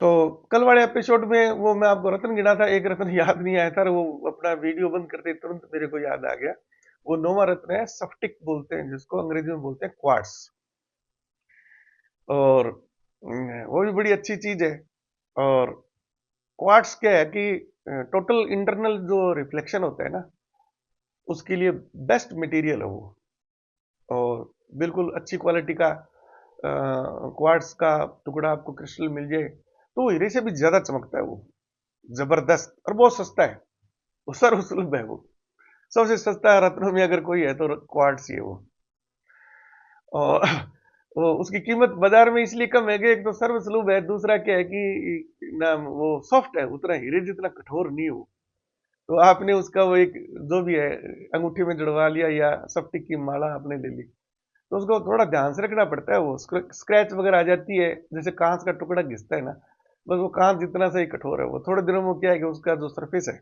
तो कल वाले एपिसोड में वो मैं आपको रत्न गिना था, एक रत्न याद नहीं आया था, और वो अपना वीडियो बंद करते ही तुरंत मेरे को याद आ गया। वो नौवां रत्न है, स्फटिक बोलते हैं जिसको, अंग्रेजी में बोलते हैं क्वार्ट्स। और वो भी बड़ी अच्छी चीज है। और क्वार्ट्स क्या है कि टोटल इंटरनल जो रिफ्लेक्शन होता है ना, उसके लिए बेस्ट मटेरियल है वो। और बिल्कुल अच्छी क्वालिटी का क्वार्ट्स का टुकड़ा आपको क्रिस्टल मिल जाए तो वो हीरे से भी ज्यादा चमकता है वो, जबरदस्त, और बहुत सस्ता है। वो सर्वसुलभ है वो। सबसे सस्ता रत्नों में अगर कोई है तो क्वार्ट्स ही है वो। और वो उसकी कीमत बाजार में इसलिए कम है कि एक तो सर्वसुलभ है, दूसरा क्या है कि ना वो सॉफ्ट है, उतना हीरे जितना कठोर नहीं हो। तो आपने उसका वो एक जो भी है अंगूठी में जड़वा लिया या सप्टिक की माला आपने ले ली, तो उसको थोड़ा ध्यान से रखना पड़ता है। वो स्क्रैच वगैरह आ जाती है, जैसे कांच का टुकड़ा घिसता है ना, बस वो कांच जितना सही कठोर है, वो थोड़े दिनों में क्या है कि उसका जो सरफेस है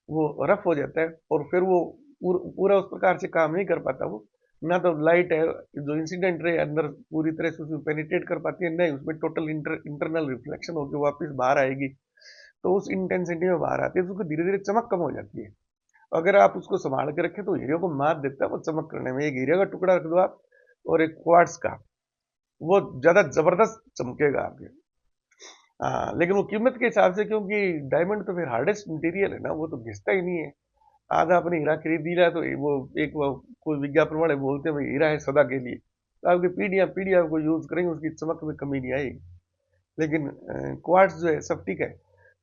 वो रफ हो जाता है, और फिर वो पूरा उस प्रकार से काम नहीं कर पाता वो। ना तो लाइट है जो इंसिडेंट रे अंदर पूरी तरह से उसमें पेनिट्रेट कर पाती है, नहीं उसमें टोटल इंटरनल रिफ्लेक्शन होकर वापस बाहर आएगी, तो उस इंटेंसिटी में बाहर आती है, तो उसको धीरे धीरे चमक कम हो जाती है। अगर आप उसको संभाल के रखें तो हीरे को मात देता है वो चमक करने में। एक हीरे का टुकड़ा रख दो आप और एक क्वार्ट्स का, वो ज्यादा जबरदस्त चमकेगा आपके। हाँ, लेकिन वो कीमत के हिसाब से, क्योंकि डायमंड तो फिर हार्डेस्ट मटेरियल है ना, वो तो घिसता ही नहीं है। आज आपने हीरा खरीद लिया तो वो एक वो कोई विज्ञापन वाले बोलते हैं भाई हीरा है सदा के लिए, तो आपकी पीढ़ियां पीढ़ियां आपको यूज करेंगे, उसकी चमक में कमी नहीं आएगी। लेकिन क्वार्ट्स जो है सप्टिक है,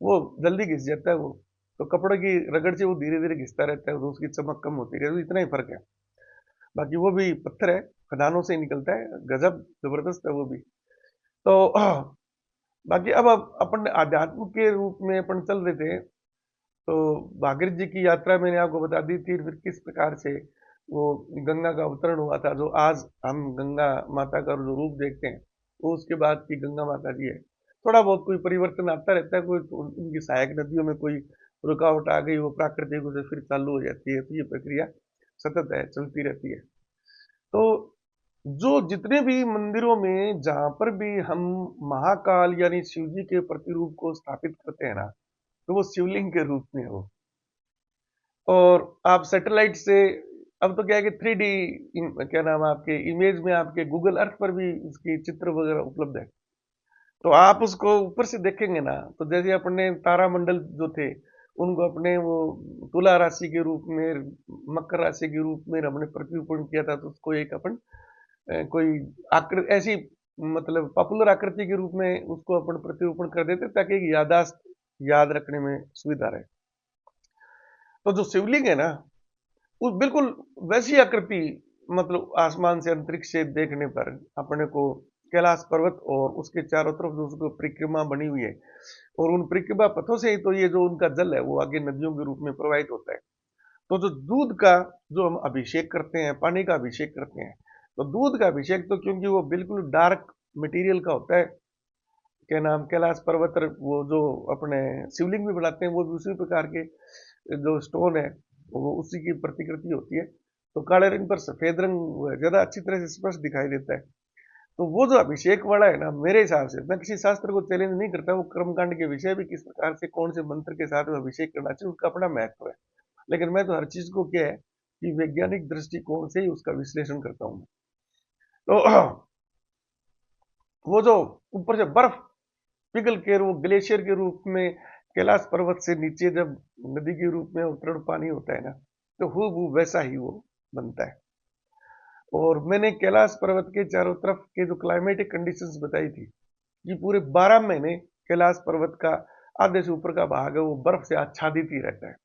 वो जल्दी घिस जाता है वो। तो कपड़े की रगड़ से वो धीरे धीरे घिसता रहता है, तो उसकी चमक कम होती रहती है, तो इतना ही फर्क है। बाकी वो भी पत्थर है, खदानों से निकलता है, गजब जबरदस्त है वो भी। तो बाकी अब अपन आध्यात्म के रूप में अपन चल रहे थे, तो भागीरथ जी की यात्रा मैंने आपको बता दी थी, फिर किस प्रकार से वो गंगा का अवतरण हुआ था, जो आज हम गंगा माता का जो रूप देखते हैं वो उसके बाद की गंगा माता जी है। थोड़ा बहुत कोई परिवर्तन आता रहता है, कोई उनकी सहायक नदियों में कोई रुकावट आ गई, वो प्राकृतिक रूप से फिर चालू हो जाती है, तो ये प्रक्रिया सतत है, चलती रहती है। तो जो जितने भी मंदिरों में जहां पर भी हम महाकाल यानी शिव जी के प्रतिरूप को स्थापित करते हैं ना, तो वो शिवलिंग के रूप में हो। और आप सैटेलाइट से, अब तो क्या है कि 3D क्या नाम है आपके इमेज में, आपके गूगल अर्थ पर भी उसकी चित्र वगैरह उपलब्ध है। तो आप उसको ऊपर से देखेंगे ना, तो जैसे अपने तारामंडल जो थे उनको अपने वो तुला राशि के रूप में, मकर राशि के रूप में हमने प्रतिरूपण किया था, तो उसको एक अपन कोई आकृति ऐसी, मतलब पॉपुलर आकृति के रूप में उसको अपन प्रतिरूपण कर देते ताकि एक यादाश्त याद रखने में सुविधा रहे। तो जो शिवलिंग है ना, वो बिल्कुल वैसी आकृति, मतलब आसमान से अंतरिक्ष से देखने पर अपने को कैलाश पर्वत और उसके चारों तरफ जो उसको परिक्रमा बनी हुई है, और उन परिक्रमा पथों से ही तो ये जो उनका जल है वो आगे नदियों के रूप में प्रवाहित होता है। तो जो दूध का जो हम अभिषेक करते हैं, पानी का अभिषेक करते हैं, तो दूध का अभिषेक तो क्योंकि वो बिल्कुल डार्क मटेरियल का होता है, क्या नाम, कैलाश पर्वत, वो जो अपने शिवलिंग भी बनाते हैं वो भी उसी प्रकार के जो स्टोन है वो उसी की प्रतिकृति होती है। तो काले रंग पर सफेद रंग ज्यादा अच्छी तरह से स्पष्ट दिखाई देता है। तो वो जो अभिषेक वाला है ना, मेरे हिसाब से, मैं किसी शास्त्र को चैलेंज नहीं करता, वो कर्मकांड के विषय भी किस प्रकार से कौन से मंत्र के साथ में अभिषेक करना चाहिए उसका अपना महत्व है। लेकिन मैं तो हर चीज को क्या है कि वैज्ञानिक दृष्टिकोण से ही उसका विश्लेषण करता हूँ। तो वो जो ऊपर से बर्फ पिघल के वो ग्लेशियर के रूप में कैलाश पर्वत से नीचे जब नदी के रूप में अवतरण पानी होता है ना, तो हूबहू वैसा ही वो बनता है। और मैंने कैलाश पर्वत के चारों तरफ के जो क्लाइमेटिक कंडीशंस बताई थी कि पूरे 12 महीने कैलाश पर्वत का आधे से ऊपर का भाग है वो बर्फ से आच्छादित ही रहता है,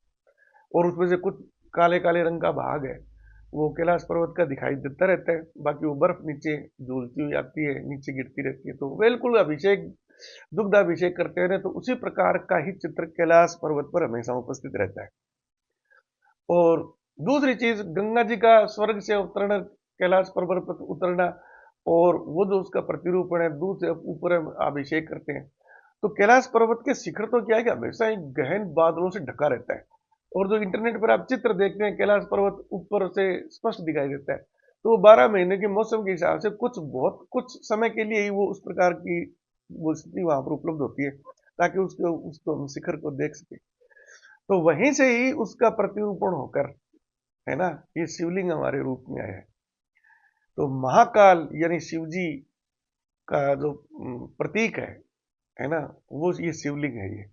और उसमें से कुछ काले काले रंग का भाग है वो कैलाश पर्वत का दिखाई देता रहता है, बाकी वो बर्फ नीचे झूलती हुई आती है, नीचे गिरती रहती है। तो बिल्कुल अभिषेक, दुग्धाभिषेक करते हैं तो उसी प्रकार का ही चित्र कैलाश पर्वत पर हमेशा उपस्थित रहता है। और दूसरी चीज, गंगा जी का स्वर्ग से अवतरण, कैलाश पर्वत पर उतरना, और वो जो उसका प्रतिरूपण है दूर से ऊपर हम अभिषेक करते हैं। तो कैलाश पर्वत के शिखर तो क्या है कि हमेशा एक गहन बादलों से ढका रहता है, और जो इंटरनेट पर आप चित्र देखते हैं कैलाश पर्वत ऊपर से स्पष्ट दिखाई देता है। तो 12 महीने के मौसम के हिसाब से कुछ बहुत कुछ समय के लिए ही वो उस प्रकार की वो स्थिति वहां पर उपलब्ध होती है, ताकि उसको उसको हम शिखर को देख सके। तो वहीं से ही उसका प्रतिरूपण होकर, है ना, ये शिवलिंग हमारे रूप में आया है। तो महाकाल यानी शिव जी का जो प्रतीक है ना, वो ये शिवलिंग है ये।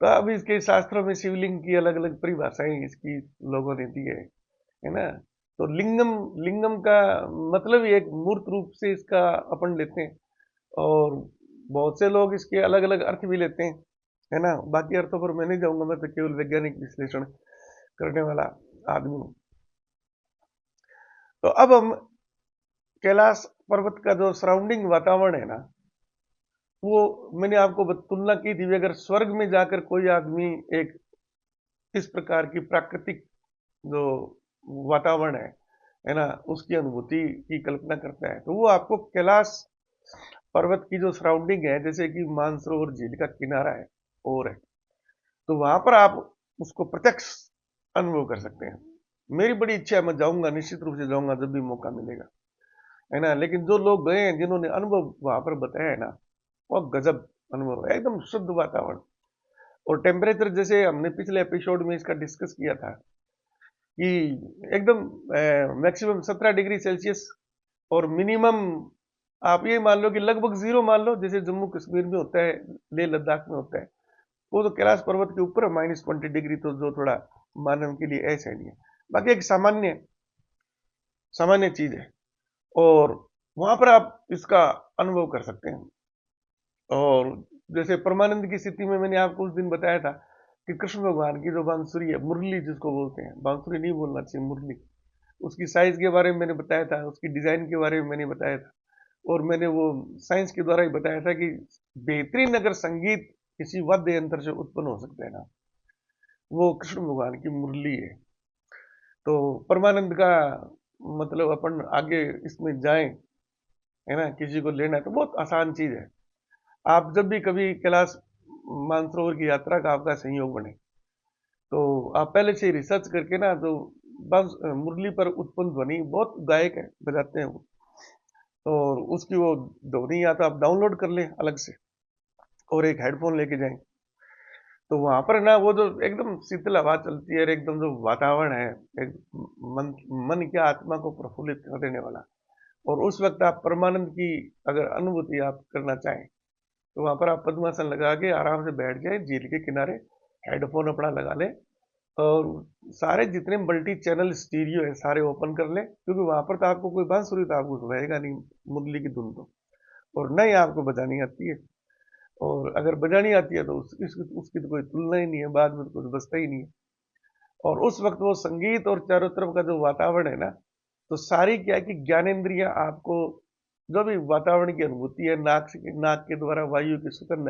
तो अब इसके शास्त्रों में शिवलिंग की अलग अलग परिभाषाएं इसकी लोगों ने दी है ना। तो लिंगम, लिंगम का मतलब ही एक मूर्त रूप से इसका अपन लेते हैं, और बहुत से लोग इसके अलग अलग अर्थ भी लेते हैं, है ना। बाकी अर्थों पर मैं नहीं जाऊंगा, मैं तो केवल वैज्ञानिक विश्लेषण करने वाला आदमी हूं। तो अब हम कैलाश पर्वत का जो सराउंडिंग वातावरण है ना, वो मैंने आपको तुलना की थी, अगर स्वर्ग में जाकर कोई आदमी एक इस प्रकार की प्राकृतिक जो वातावरण है ना, उसकी अनुभूति की कल्पना करता है, तो वो आपको कैलाश पर्वत की जो सराउंडिंग है, जैसे कि मानसरोवर झील का किनारा है और है, तो वहां पर आप उसको प्रत्यक्ष अनुभव कर सकते हैं। मेरी बड़ी इच्छा है, मैं जाऊंगा, निश्चित रूप से जाऊंगा जब भी मौका मिलेगा, है ना। लेकिन जो लोग गए हैं, जिन्होंने अनुभव वहां पर बताया है ना, वो गजब अनुभव है, एकदम शुद्ध वातावरण। और टेम्परेचर, जैसे हमने पिछले एपिसोड में इसका डिस्कस किया था कि एकदम मैक्सिमम 17 डिग्री सेल्सियस, और मिनिमम आप ये मान लो कि लगभग जीरो मान लो, जैसे जम्मू कश्मीर में होता है, लेह लद्दाख में होता है। वो तो कैलाश पर्वत के ऊपर है -20 डिग्री, तो जो थोड़ा मानव के लिए ऐसा नहीं है, बाकी एक सामान्य सामान्य चीज है। और वहां पर आप इसका अनुभव कर सकते हैं। और जैसे परमानंद की स्थिति में मैंने आपको उस दिन बताया था कि कृष्ण भगवान की जो बांसुरी है, मुरली जिसको बोलते हैं, बांसुरी नहीं बोलना चाहिए, मुरली, उसकी साइज के बारे में मैंने बताया था, उसकी डिजाइन के बारे में मैंने बताया था। और मैंने वो साइंस के द्वारा ही बताया था कि बेहतरीन अगर संगीत किसी वाद्य यंत्र से उत्पन्न हो सकता है ना, वो कृष्ण भगवान की मुरली है। तो परमानंद का मतलब अपन आगे इसमें जाएं, है ना, किसी को लेना है तो बहुत आसान चीज है। आप जब भी कभी कैलाश मानसरोवर की यात्रा का आपका संयोग बने, तो आप पहले से रिसर्च करके ना, तो बस मुरली पर उत्पन्न ध्वनि, बहुत गायक है बजाते हैं वो, और उसकी वो ध्वनि या तो आप डाउनलोड कर लें अलग से, और एक हेडफोन लेके जाएं, तो वहां पर ना वो जो एकदम शीतल हवा चलती है, और एकदम जो वातावरण है, एक मन मन की आत्मा को प्रफुल्लित कर देने वाला। और उस वक्त आप परमानंद की अगर अनुभूति आप करना चाहें, तो वहां पर आप पद्मासन लगा के आराम से बैठ जाए झील के किनारे, हेडफोन अपना लगा ले, और सारे जितने मल्टी चैनल स्टीरियो है सारे ओपन कर ले, क्योंकि वहां पर तो आपको कोई बांसुरी तो आपको सुनाएगा नहीं, मुरली की धुन तो, और न ही आपको बजानी आती है। और अगर बजानी आती है तो उसकी तो कोई तुलना ही नहीं है, बाद में तो कुछ बजता ही नहीं है। और उस वक्त वो संगीत और चारों तरफ का जो वातावरण है ना, तो सारी क्या है कि ज्ञानेंद्रियां आपको जो भी वातावरण की अनुभूति है, नाक के द्वारा वायु की सुगंध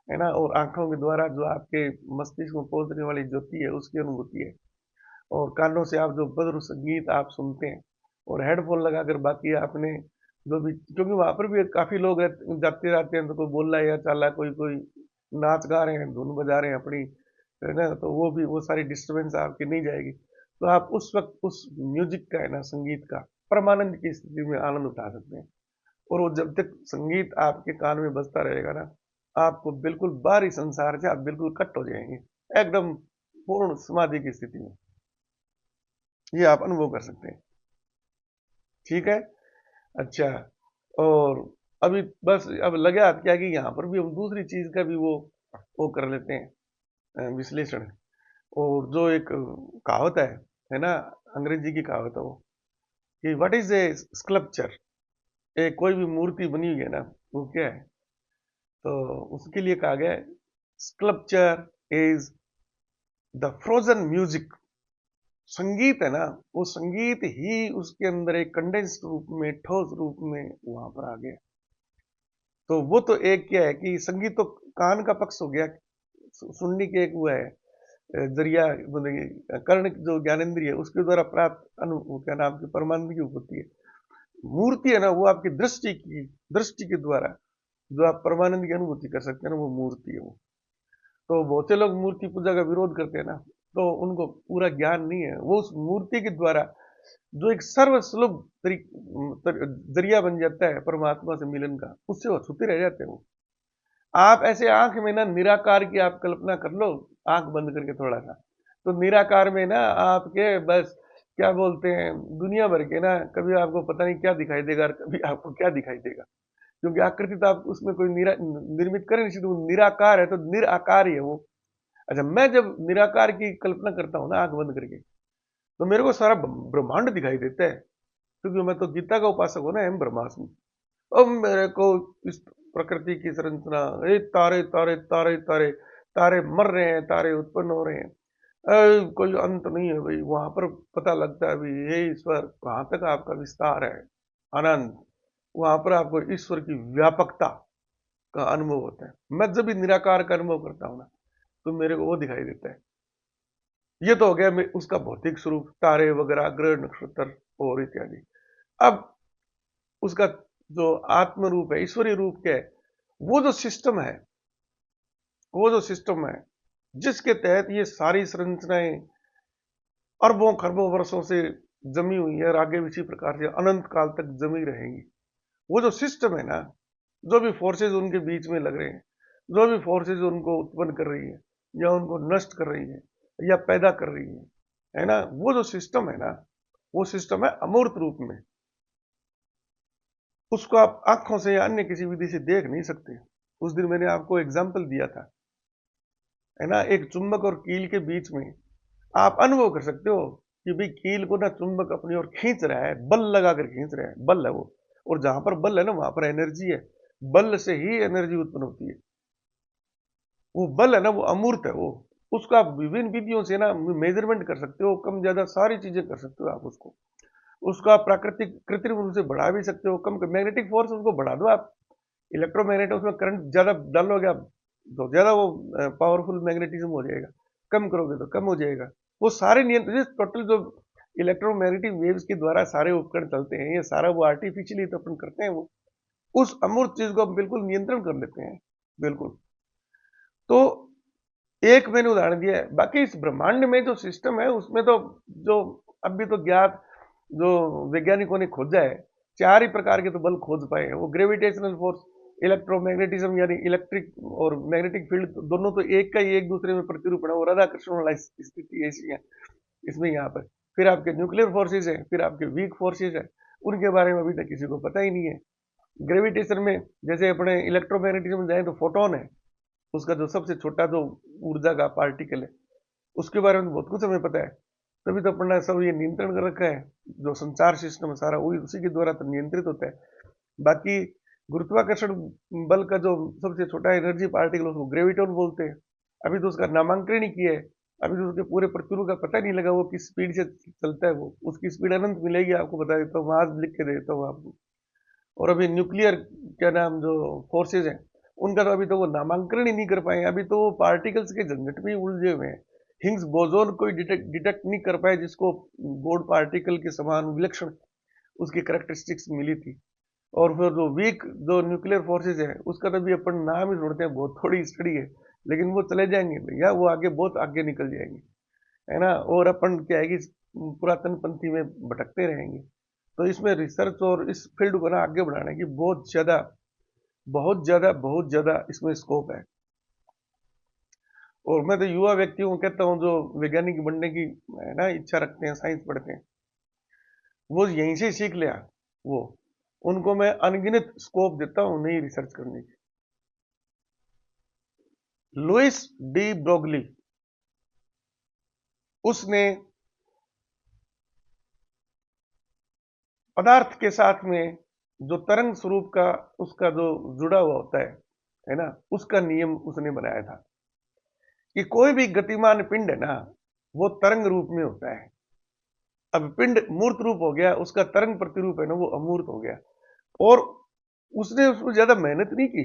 है ना, और आंखों के द्वारा जो आपके मस्तिष्क में पहुंचने वाली ज्योति है, उसकी अनुभूति है, और कानों से आप जो मधुर संगीत आप सुनते हैं, और हेडफोन लगाकर बाकी आपने जो भी, क्योंकि वहां पर भी काफी लोग जाते रहते हैं, तो कोई बोल रहा है या चल रहा है, कोई कोई नाच गा रहे हैं, धुन बजा रहे हैं अपनी, है ना, तो वो भी, वो सारी डिस्टरबेंस आपकी नहीं जाएगी। तो आप उस वक्त उस म्यूजिक का, है ना, संगीत का परमानंद की स्थिति में आनंद उठा सकते हैं। और वो जब तक संगीत आपके कान में बजता रहेगा ना, आपको बिल्कुल बाहरी संसार से आप बिल्कुल कट हो जाएंगे, एकदम पूर्ण समाधि की स्थिति में, ये आप अनुभव कर सकते हैं। ठीक है। अच्छा। और अभी बस अब लगे हाथ क्या कि यहाँ पर भी हम दूसरी चीज का भी वो कर लेते हैं, विश्लेषण। और जो एक कहावत है ना, अंग्रेजी की कहावत है वो, कि व्हाट इज ए स्कल्पचर, एक कोई भी मूर्ति बनी हुई है ना, वो क्या है, तो उसके लिए कहा गया है, sculpture is the frozen music. संगीत है ना, वो संगीत ही उसके अंदर एक कंडेंस्ड रूप में, ठोस रूप में वहां पर आ गया। तो वो तो एक क्या है कि संगीत तो कान का पक्ष हो गया, सुनने के एक वो है, जरिया, मतलब कर्ण जो ज्ञानेंद्रिय है उसके द्वारा प्राप्त वो क्या नाम की परमानंद की उपलब्धि है। मूर्ति है ना, वो आपकी दृष्टि के द्वारा जो आप परमानंद की अनुभूति कर सकते हैं ना, वो मूर्ति है वो। तो बहुत से लोग मूर्ति पूजा का विरोध करते हैं ना, तो उनको पूरा ज्ञान नहीं है। वो उस मूर्ति के द्वारा जो एक सर्वसुलभ जरिया बन जाता है परमात्मा से मिलन का, उससे वो छूते रह जाते हैं वो। आप ऐसे आंख में ना निराकार की आप कल्पना कर लो, आंख बंद करके थोड़ा सा, तो निराकार में ना आपके बस क्या बोलते हैं, दुनिया भर के ना, कभी आपको पता नहीं क्या दिखाई देगा और कभी आपको क्या दिखाई देगा, क्योंकि आकृति तो आप उसमें कोई निर्मित कर नहीं सकते, वो निराकार है तो निराकार ही है वो। अच्छा, मैं जब निराकार की कल्पना करता हूँ ना आंख बंद करके, तो मेरे को सारा ब्रह्मांड दिखाई देता है, क्योंकि मैं तो गीता का उपासक हूँ ना, एम ब्रह्मास्मि। अब मेरे को इस प्रकृति की संरचना, ये तारे तारे तारे तारे, तारे मर रहे हैं, तारे उत्पन्न हो रहे हैं, कोई अंत नहीं है भाई, वहां पर पता लगता है भाई, हे ईश्वर कहाँ तक आपका विस्तार है, अनंत। वहां पर आपको ईश्वर की व्यापकता का अनुभव होता है। मैं जब भी निराकार का अनुभव करता हूँ ना, तो मेरे को वो दिखाई देता है। ये तो हो गया उसका भौतिक स्वरूप, तारे वगैरह, ग्रह नक्षत्र और इत्यादि। अब उसका जो आत्म रूप है, ईश्वरीय रूप क्या है, वो जो सिस्टम है, वो जो सिस्टम है जिसके तहत ये सारी संरचनाएं अरबों खरबों वर्षों से जमी हुई है और आगे भी इसी प्रकार से अनंत काल तक जमी रहेंगी। वो जो सिस्टम है ना, जो भी फोर्सेज उनके बीच में लग रहे हैं, जो भी फोर्सेज उनको उत्पन्न कर रही है या उनको नष्ट कर रही है या पैदा कर रही है ना, वो जो सिस्टम है ना, वो सिस्टम है अमूर्त रूप में। उसको आप आंखों से या अन्य किसी विधि से देख नहीं सकते। उस दिन मैंने आपको एग्जाम्पल दिया था, है ना, एक चुंबक और कील के बीच में आप अनुभव कर सकते हो कि भाई कील को ना चुंबक अपनी ओर खींच रहा है, बल लगाकर खींच रहा है, बल है वो। और जहां पर बल है ना, वहां पर एनर्जी है। बल से ही एनर्जी उत्पन्न होती है। वो बल है ना, वो अमूर्त है वो। उसको आप विभिन्न विधियों से ना मेजरमेंट कर सकते हो, कम ज्यादा सारी चीजें कर सकते हो आप उसको। उसको आप प्राकृतिक कृत्रिम रूप से बढ़ा भी सकते हो, कम मैग्नेटिक फोर्स उसको बढ़ा दो आप। इलेक्ट्रोमैग्नेट उसमें करंट ज्यादा डालोगे आप, तो ज्यादा वो पावरफुल मैग्नेटिज्म हो जाएगा। कम करोगे तो कम हो जाएगा। वो सारे नियंत्रित टोटल जो इलेक्ट्रोमैग्नेटिक वेव्स के द्वारा सारे उपकरण चलते हैं, ये सारा वो आर्टिफिशियली तो अपन करते हैं वो। उस अमूर्त चीज को हम बिल्कुल नियंत्रण कर लेते हैं, बिल्कुल। तो एक मैंने उदाहरण दिया है, बाकी इस ब्रह्मांड में जो सिस्टम है उसमें तो जो अभी तो ज्ञात जो वैज्ञानिकों ने खोजा है, चार ही प्रकार के तो बल खोज पाए हैं। वो ग्रेविटेशनल फोर्स, इलेक्ट्रोमैग्नेटिज्म यानी इलेक्ट्रिक और मैग्नेटिक फील्ड दोनों तो एक का ही एक दूसरे में प्रतिरूपण है, वो राधाकृष्ण वाला स्थिति ऐसी है इसमें यहाँ पर। फिर आपके न्यूक्लियर फोर्सेज है, फिर आपके वीक फोर्सेज है, उनके बारे में अभी तक किसी को पता ही नहीं है। ग्रेविटेशन में जैसे अपने इलेक्ट्रोमैग्नेटिज्म जाए तो फोटोन है, उसका जो सबसे छोटा जो ऊर्जा का पार्टिकल है, उसके बारे में बहुत कुछ हमें पता है। तभी तो अपना सब ये नियंत्रण कर रखा है, जो संचार सिस्टम है सारा वही उसी के द्वारा तो नियंत्रित होता है। बाकी गुरुत्वाकर्षण बल का जो सबसे छोटा एनर्जी पार्टिकल उसको ग्रेविटोन बोलते हैं। अभी तो उसका नामांकन ही किया है, अभी तो उसके पूरे प्रतिरूप का पता नहीं लगा वो किस स्पीड से चलता है। वो उसकी स्पीड अनंत मिलेगी, आपको बता देता हूँ, आज लिख के देता हूँ आपको। और अभी न्यूक्लियर क्या नाम जो फोर्सेज हैं, उनका तो अभी तो वो नामांकन ही नहीं कर पाए। अभी तो वो पार्टिकल्स के झंझट में ही उलझे हुए हैं। हिग्स बोसोन कोई डिटेक्ट नहीं कर पाए, जिसको गॉड पार्टिकल के समान विलक्षण उसकी कैरेक्टरिस्टिक्स मिली थी। और फिर जो वीक जो न्यूक्लियर फोर्सेज है, उसका तो भी अपन नाम ही सुनते हैं, बहुत थोड़ी स्टडी है, लेकिन वो चले जाएंगे भैया, वो आगे बहुत आगे निकल जाएंगे, है ना। और अपन क्या है कि पुरातन पंथी में भटकते रहेंगे। तो इसमें रिसर्च और इस फील्ड को ना आगे बढ़ाने की बहुत ज्यादा बहुत ज्यादा बहुत ज्यादा इसमें स्कोप है। और मैं तो युवा व्यक्ति हूँ, कहता हूँ जो वैज्ञानिक बनने की है ना इच्छा रखते हैं, साइंस पढ़ते हैं, वो यहीं से सीख लिया। वो उनको मैं अनगिनत स्कोप देता हूँ नई रिसर्च करने की। लुइस डी ब्रोगली, उसने पदार्थ के साथ में जो तरंग स्वरूप का उसका जो जुड़ा हुआ होता है ना, उसका नियम उसने बनाया था कि कोई भी गतिमान पिंड है ना, वो तरंग रूप में होता है। अब पिंड मूर्त रूप हो गया, उसका तरंग प्रतिरूप है ना वो अमूर्त हो गया। और उसने उसमें ज्यादा मेहनत नहीं की।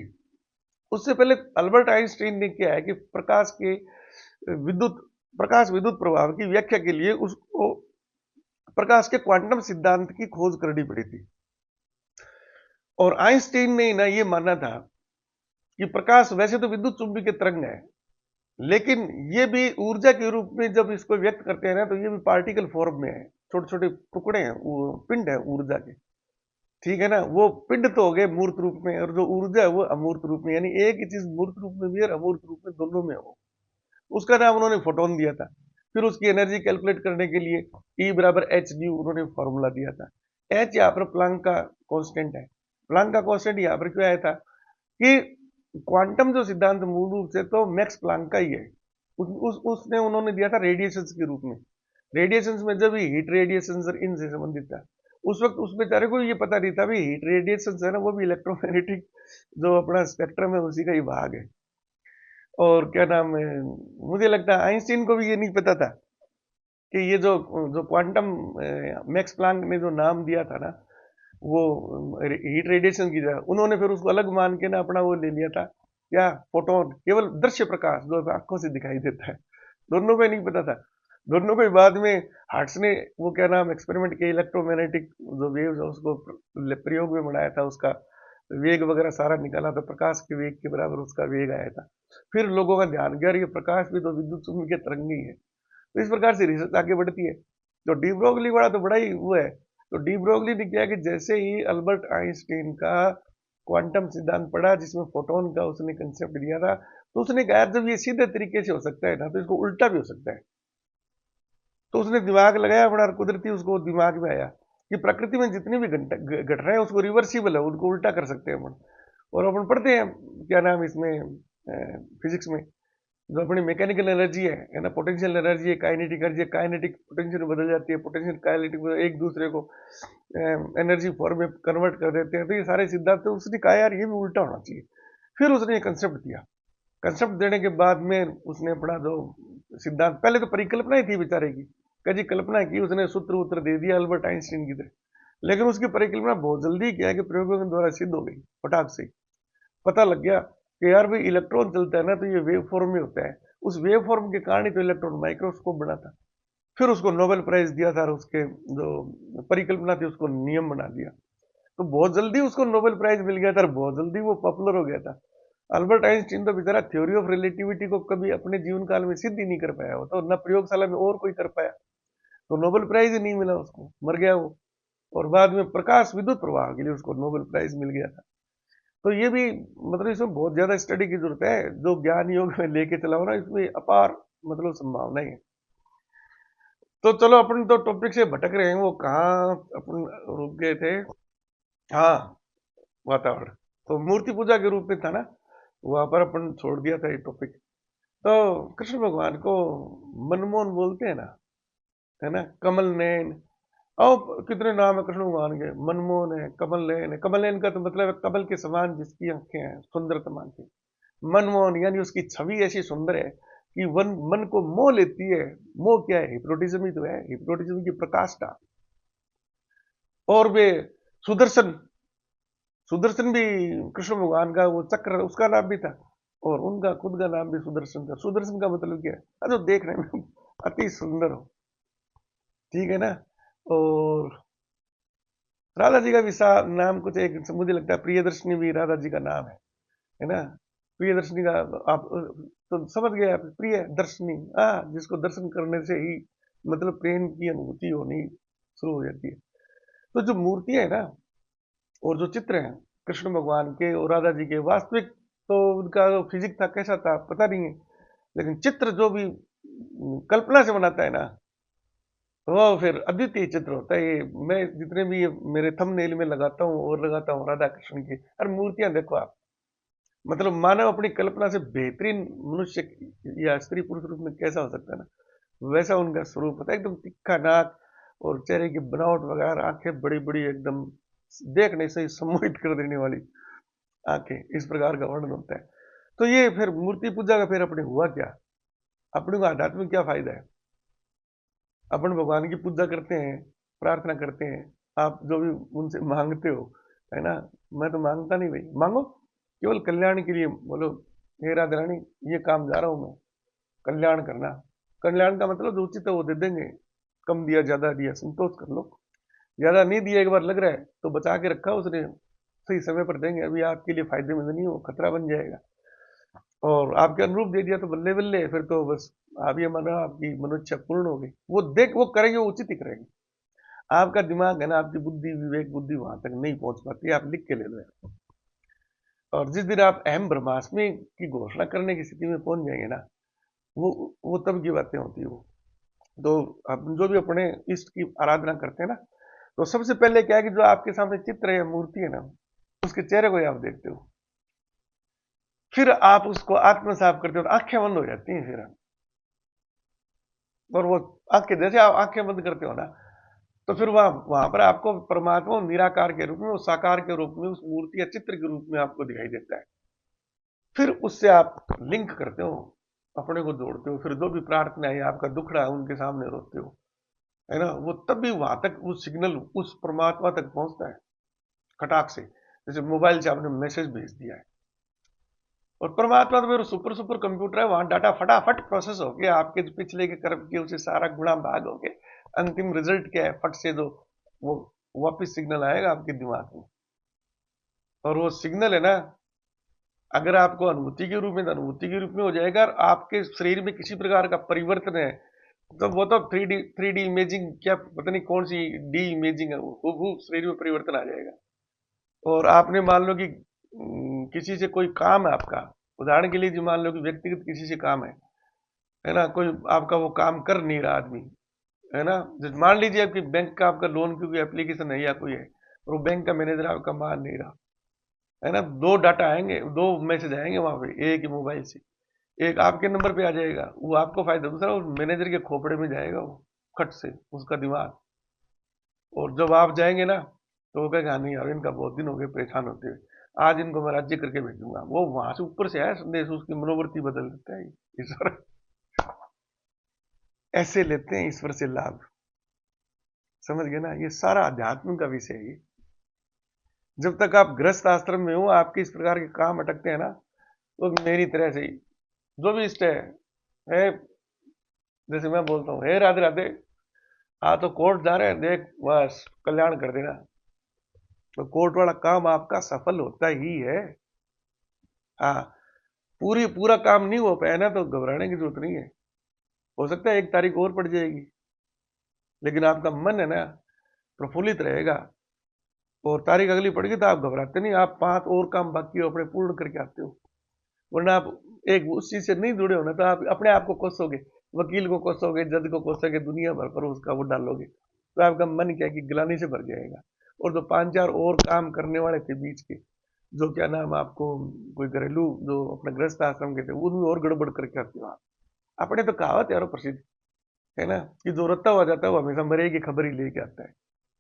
उससे पहले अल्बर्ट आइंस्टाइन ने किया है कि विद्युत प्रकाश विद्युत प्रभाव की व्याख्या के लिए उसको प्रकाश के क्वांटम सिद्धांत की खोज करनी पड़ी थी। और आइंस्टाइन ने ना ये माना था कि प्रकाश वैसे तो विद्युत चुंबकीय तरंग है, लेकिन ये भी ऊर्जा के रूप में जब इसको व्यक्त करते हैं ना, तो ये भी पार्टिकल फॉर्म में है, छोटे छोटे टुकड़े हैं, पिंड है ऊर्जा के। ठीक है ना, वो पिंड तो हो गए मूर्त रूप में, और जो ऊर्जा है वो अमूर्त रूप में, यानी एक ही चीज मूर्त रूप में भी है और अमूर्त रूप में, दोनों में हो। उसका नाम उन्होंने फोटोन दिया था। फिर उसकी एनर्जी कैलकुलेट करने के लिए E बराबर एच न्यू उन्होंने फॉर्मूला दिया था। एच यहाँ पर प्लांक का कांस्टेंट है। प्लांक का कांस्टेंट यहाँ पर क्यों आया था कि क्वांटम जो सिद्धांत मूल रूप से तो मैक्स प्लांक का ही है। उसने उन्होंने दिया था रेडिएशंस के रूप में। रेडिएशंस में जब हीट रेडिएशंस और इनसे संबंधित था, उस वक्त उस बेचारे को ये पता नहीं था भी हीट रेडिएशंस है ना, वो भी इलेक्ट्रोमैग्नेटिक जो अपना स्पेक्ट्रम है उसी का ही भाग है। और क्या नाम है, मुझे लगता है आइंस्टीन को भी ये नहीं पता था कि ये जो जो क्वांटम मैक्स प्लांक ने जो नाम दिया था ना, वो हीट रेडिएशन की जगह उन्होंने फिर उसको अलग मान के ना अपना वो ले लिया था, क्या, फोटोन, केवल दृश्य प्रकाश जो आंखों से दिखाई देता है। दोनों को नहीं पता था। दोनों को बाद में हार्ट्स ने वो क्या नाम एक्सपेरिमेंट किया, इलेक्ट्रोमैग्नेटिक जो वेव्स है उसको प्रयोग में बनाया था, उसका वेग वगैरह सारा निकाला था, प्रकाश के वेग के बराबर उसका वेग आया था। फिर लोगों का ध्यान गया, ये प्रकाश भी तो विद्युत चुम्बकीय तरंग ही है। तो इस प्रकार से रिसर्च आगे बढ़ती है। तो डी ब्रोगली वाला तो बड़ा ही वो है। तो डी ब्रोगली ने किया कि जैसे ही अल्बर्ट आइंस्टीन का क्वांटम सिद्धांत पढ़ा जिसमें फोटोन का उसने कंसेप्ट दिया था, तो उसने कहा जब ये सीधे तरीके से हो सकता है ना, तो इसको उल्टा भी हो सकता है। तो उसने दिमाग लगाया बड़ा, कुदरती उसको दिमाग में आया कि प्रकृति में जितनी भी घटनाएं उसको रिवर्सिबल है, उनको उल्टा कर सकते हैं अपन। और अपन पढ़ते हैं क्या नाम इसमें फिजिक्स में, जो अपनी मैकेनिकल एनर्जी है ना, पोटेंशियल एनर्जी है, काइनेटिक एनर्जी है, काइनेटिक पोटेंशियल में बदल जाती है, पोटेंशियल काइनेटिक एक दूसरे को एनर्जी फॉर्म में कन्वर्ट कर देते हैं। तो ये सारे सिद्धांत, तो उसने कहा यार ये भी उल्टा होना चाहिए। फिर उसने ये कंसेप्ट दिया। कंसेप्ट देने के बाद में उसने अपना जो सिद्धांत, पहले तो परिकल्पना ही थी बेचारे की, कभी कल्पना की, उसने सूत्र उत्तर दे दिया अल्बर्ट आइंस्टीन की तरह। लेकिन उसकी परिकल्पना बहुत जल्दी क्या है कि प्रयोगों के द्वारा सिद्ध हो गई, फटाक से पता लग गया कि यार भाई इलेक्ट्रॉन चलता है ना तो ये वेव फॉर्म में होता है, उस वेव फॉर्म के कारण ही तो इलेक्ट्रॉन माइक्रोस्कोप बना था। फिर उसको नोबेल प्राइज दिया था और उसके जो परिकल्पना थी उसको नियम बना दिया। तो बहुत जल्दी उसको नोबेल प्राइज मिल गया था और बहुत जल्दी वो पॉपुलर हो गया था। अल्बर्ट आइंस्टीन तो बेचारा थ्योरी ऑफ रिलेटिविटी को कभी अपने जीवन काल में सिद्ध ही नहीं कर पाया, हो तो न प्रयोगशाला में और कोई कर पाया, तो नोबेल प्राइज ही नहीं मिला उसको, मर गया वो। और बाद में प्रकाश विद्युत प्रवाह के लिए उसको नोबेल प्राइज मिल गया था। तो ये भी मतलब इसमें बहुत ज्यादा स्टडी की जरूरत है, जो ज्ञान योग में लेके चला हो ना, इसमें अपार मतलब संभावनाएं है। तो चलो अपन तो टॉपिक से भटक रहे हैं, वो कहाँ अपन रुक गए थे, हाँ, वातावरण। तो मूर्ति पूजा के रूप में था ना, वहां पर अपन छोड़ दिया था ये टॉपिक। तो कृष्ण भगवान को मनमोहन बोलते हैं ना, है ना, कमल नयन। और कितने नाम है कृष्ण भगवान के, मनमोहन है, कमल नयन है। कमल नयन का तो मतलब है कमल के समान जिसकी आंखें हैं, सुंदरतम आंखें। मनमोहन यानी उसकी छवि ऐसी सुंदर है कि मन को मोह लेती है। मोह क्या है, हिप्नोटिज्म ही तो है, हिप्नोटिज्म की प्रकाष्ठा। और वे सुदर्शन, सुदर्शन भी कृष्ण भगवान का वो चक्र, उसका नाम भी था, और उनका खुद का नाम भी सुदर्शन था। सुदर्शन का मतलब क्या है, जो देखने में अति सुंदर हो, ठीक है ना। और राधा जी का भी नाम कुछ एक, मुझे लगता है प्रियदर्शनी भी राधा जी का नाम है ना। प्रियदर्शनी का आप तो समझ गए आप, प्रिय दर्शनी, जिसको दर्शन करने से ही मतलब प्रेम की अनुभूति होनी शुरू हो जाती है। तो जो मूर्तियां है ना और जो चित्र हैं कृष्ण भगवान के और राधा जी के, वास्तविक तो उनका जो फिजिक था कैसा था पता नहीं है, लेकिन चित्र जो भी कल्पना से बनाता है ना, वो फिर अद्वितीय चित्र होता है। ये मैं जितने भी ये मेरे थंबनेल में लगाता हूँ और लगाता हूँ राधा कृष्ण की हर मूर्तियां देखो आप, मतलब मानव अपनी कल्पना से बेहतरीन मनुष्य या स्त्री पुरुष रूप में कैसा हो सकता है ना, वैसा उनका स्वरूप होता है, एकदम तिखा नाक और चेहरे की बनावट वगैरह, आंखें बड़ी बड़ी एकदम देखने से ही सम्मोहित कर देने वाली आंखें, इस प्रकार का वर्णन होता है। तो ये फिर मूर्ति पूजा का फिर अपने हुआ क्या, अपने को आध्यात्मिक क्या फायदा है। अपन भगवान की पूजा करते हैं, प्रार्थना करते हैं, आप जो भी उनसे मांगते हो, है ना। मैं तो मांगता नहीं भाई, मांगो केवल कल्याण के लिए बोलो, हे राधा रानी ये काम जा रहा हूं मैं, कल्याण करना। कल्याण का मतलब जो उचित है वो दे देंगे, कम दिया ज्यादा दिया संतोष कर लो। ज्यादा नहीं दिया, एक बार लग रहा है तो बचा के रखा उसने, सही समय पर देंगे, अभी आपके लिए फायदेमंद नहीं हो, खतरा बन जाएगा। और आपके अनुरूप दे दिया तो बल्ले बल्ले, फिर तो बस आप ये मानो आपकी मनोच्छा पूर्ण हो गई। वो देख वो करेंगे, वो उचित ही करेंगे। आपका दिमाग है ना, आपकी बुद्धि, विवेक बुद्धि वहां तक नहीं पहुंच पाती, आप लिख के ले लो। और जिस दिन आप अहम ब्रह्मास्मि की घोषणा करने की स्थिति में पहुंच जाएंगे ना, वो तब की बातें होती है वो। तो हम जो भी अपने इष्ट की आराधना करते हैं ना, तो सबसे पहले क्या है कि जो आपके सामने चित्र है, मूर्ति है ना, उसके चेहरे को ही आप देखते हो, फिर आप उसको आत्मसात करते हो, तो आंखें बंद हो जाती हैं फिर। और वो आंखें, जैसे आप आंखें बंद करते हो ना, तो फिर वहां वहां पर आपको परमात्मा निराकार के रूप में, उस साकार के रूप में, उस मूर्ति या चित्र के रूप में आपको दिखाई देता है। फिर उससे आप लिंक करते हो, अपने को जोड़ते हो, फिर जो भी प्रार्थना है, आपका दुखड़ा है, उनके सामने रोते हो, है ना, वो तब भी वहां तक वो सिग्नल उस परमात्मा तक पहुंचता है खटाक से, जैसे मोबाइल से आपने मैसेज भेज दिया है। और परमात्मा तो फिर सुपर सुपर कंप्यूटर है, वहां डाटा फटाफट प्रोसेस होके आपके जो पिछले के कर्म के उसे सारा गुणा भाग होके अंतिम रिजल्ट क्या है, फट से जो वो वापिस सिग्नल आएगा आपके दिमाग में। और वो सिग्नल है ना, अगर आपको अनुभूति के रूप में, तो अनुभूति के रूप में हो जाएगा, और आपके शरीर में किसी प्रकार का परिवर्तन है, तो वो तो थ्री डी इमेजिंग, क्या पता नहीं कौन सी डी इमेजिंग है, वो शरीर में परिवर्तन आ जाएगा। और आपने मान लो कि किसी से कोई काम है आपका, उदाहरण के लिए जो मान लो कि व्यक्तिगत किसी से काम है ना, कोई आपका वो काम कर नहीं रहा आदमी, है ना, जैसे मान लीजिए आपकी बैंक का आपका लोन की कोई एप्लीकेशन है या कोई है, और वो बैंक का मैनेजर आपका मान नहीं रहा, है ना, दो डाटा आएंगे, दो मैसेज आएंगे वहां पे, एक ही मोबाइल से, एक आपके नंबर पे आ जाएगा, वो आपको फायदा, दूसरा उस मैनेजर के खोपड़े में जाएगा वो, खट से उसका दिमाग। और जब आप जाएंगे ना, तो वो कहेगा, "हाँ, नहीं यार, इनका बहुत दिन हो गए परेशान होते हुए, आज इनको मैं राज्य करके भेजूंगा।" वो वहां से ऊपर से आया संदेश, उसकी मनोवृत्ति बदल देता है ईश्वर। ऐसे लेते हैं ईश्वर से लाभ। समझ गए ना, ये सारा अध्यात्म का विषय है। जब तक आप गृहस्थ आश्रम में हो, आपके इस प्रकार के काम अटकते हैं ना, तो मेरी तरह से ही जो भी इष्ट है, जैसे मैं बोलता हूँ, हे राधे राधे, हाँ तो कोर्ट जा रहे हैं, देख बस कल्याण कर देना, तो कोर्ट वाला काम आपका सफल होता ही है। हाँ, पूरा काम नहीं हो पाया ना, तो घबराने की जरूरत नहीं है, हो सकता है एक तारीख और पड़ जाएगी, लेकिन आपका मन है ना, प्रफुल्लित रहेगा, और तारीख अगली पड़ गई तो आप घबराते नहीं, आप 5 और काम बाकी हो अपने पूर्ण करके आते हो। वरना आप एक उस चीज से नहीं जुड़े हो ना, तो आप अपने आप को कोसोगे, वकील को कोसोगे, जज को कोसोगे, दुनिया भर पर उसका वो डालोगे, तो आपका मन क्या है कि गिलानी से भर जाएगा। और जो 5-4 और काम करने वाले थे बीच के, जो क्या नाम आपको, कोई घरेलू जो अपने गृहस्थ आश्रम के थे, उनमें और गड़बड़ करके आते हो आप। अपने तो कहावत यारो प्रसिद्ध है ना, कि जो रोता हुआ जाता है वो हमेशा मरे की खबर ही लेके आता है।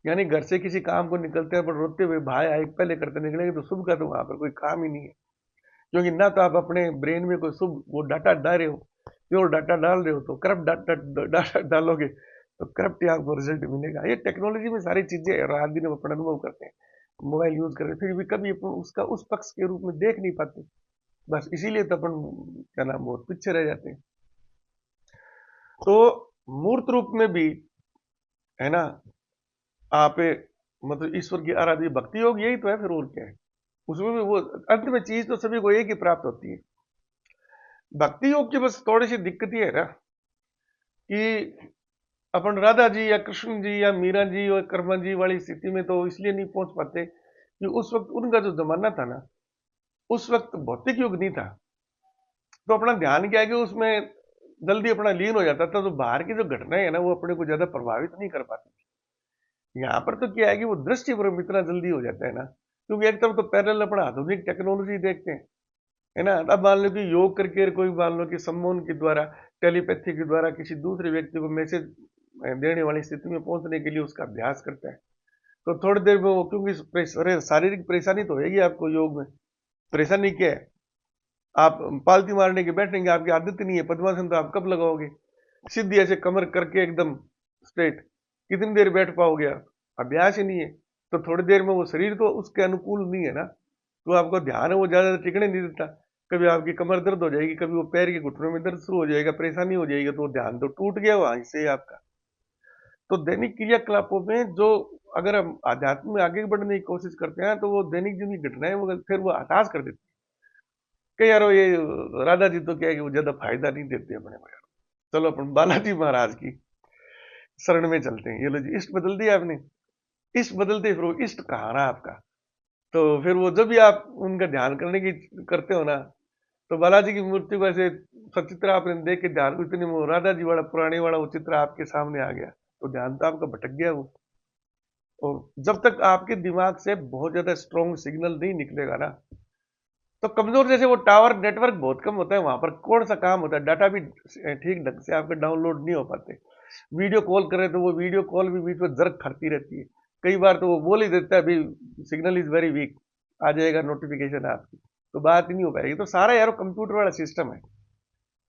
यानी घर से किसी काम को निकलते हैं पर रोते हुए, भाई आए पहले करते निकलेंगे, तो शुभ का तो वहां पर कोई काम ही नहीं है, क्योंकि ना तो आप अपने ब्रेन में कोई शुभ वो डाटा डाल रहे हो, प्योर डाटा डाल रहे हो, तो करप्ट डाटा डालोगे तो करप्ट ही आपको रिजल्ट मिलेगा। ये टेक्नोलॉजी में सारी चीजें रात दिन हम अपना अनुभव करते हैं, मोबाइल यूज करते हैं, फिर भी कभी अपन उसका उस पक्ष के रूप में देख नहीं पाते, बस इसीलिए तो अपन क्या नाम बहुत पीछे रह जाते हैं। तो मूर्त रूप में भी, है ना, आप मतलब ईश्वर की आराधना भक्ति योग यही तो है, फिर और क्या है उसमें भी, वो अंत में चीज तो सभी को एक ही प्राप्त होती है। भक्ति योग की बस थोड़ी सी दिक्कत ये है ना, कि अपन राधा जी या कृष्ण जी या मीरा जी और कर्मा जी वाली स्थिति में तो इसलिए नहीं पहुंच पाते कि उस वक्त उनका जो जमाना था ना, उस वक्त भौतिक युग नहीं था, तो अपना ध्यान क्या है कि उसमें जल्दी अपना लीन हो जाता था, तो बाहर की जो घटनाएं है ना, वो अपने को ज्यादा प्रभावित नहीं कर पाती। यहाँ पर तो क्या है कि वो दृष्टि पर इतना जल्दी हो जाता है ना, क्योंकि एक तरफ तो पैरेलल अपना आधुनिक टेक्नोलॉजी देखते हैं, है ना, अब मान लो कि योग करके कोई मान लो कि सम्मोहन के द्वारा, टेलीपैथी के द्वारा किसी दूसरे व्यक्ति को मैसेज देने वाली स्थिति में पहुंचने के लिए उसका अभ्यास करता है, तो थोड़ी देर में वो, क्योंकि शारीरिक परेशानी तो होगी आपको योग में, परेशानी क्या है, आप पालती मारने के बैठेंगे, आपकी आदत नहीं है, पद्मासन तो आप कब लगाओगे, सीधी ऐसे कमर करके एकदम स्ट्रेट, कितनी देर बैठ पाओगे आप, अभ्यास ही नहीं है, तो थोड़ी देर में वो शरीर तो उसके अनुकूल नहीं है ना, तो आपको ध्यान है वो ज्यादा टिकने नहीं देता, कभी आपकी कमर दर्द हो जाएगी, कभी वो पैर के घुटनों में दर्द शुरू हो जाएगा, परेशानी हो जाएगी, तो ध्यान तो टूट गया वहां से आपका। तो दैनिक क्रियाकलापों में जो, अगर हम आध्यात्म में आगे बढ़ने की कोशिश करते हैं, तो वो दैनिक जीवन की घटनाएं वो फिर वो हताश कर देती है कि यार ये राधा जी तो क्या है कि वो ज्यादा फायदा नहीं देते अपने को यार। चलो अपन बालाजी महाराज की, शरण में चलते हैं। ये लो जी, इष्ट बदल दिया आपने, इष्ट बदलते फिर वो इष्ट कहाँ रहा आपका। तो फिर वो जब भी आप उनका ध्यान करने की करते हो ना, तो बालाजी की मूर्ति को ऐसे सचित्र आपने देख के ध्यान, इतने वो राधा जी वाला पुराने वाला वो चित्र आपके सामने आ गया, तो ध्यान तो आपका भटक गया वो। और जब तक आपके दिमाग से बहुत ज्यादा स्ट्रॉन्ग सिग्नल नहीं निकलेगा ना, तो कमजोर, जैसे वो टावर नेटवर्क बहुत कम होता है वहां पर, कौन सा काम होता है, डाटा भी ठीक ढंग से आपके डाउनलोड नहीं हो पाते। वीडियो कॉल कर रहे तो वो वीडियो कॉल भी बीच में जर्क करती रहती है। कई बार तो वो बोल ही देता है अभी सिग्नल इज वेरी वीक, आ जाएगा नोटिफिकेशन आपकी, तो बात ही नहीं हो पाएगी। तो सारा यार कंप्यूटर वाला सिस्टम है।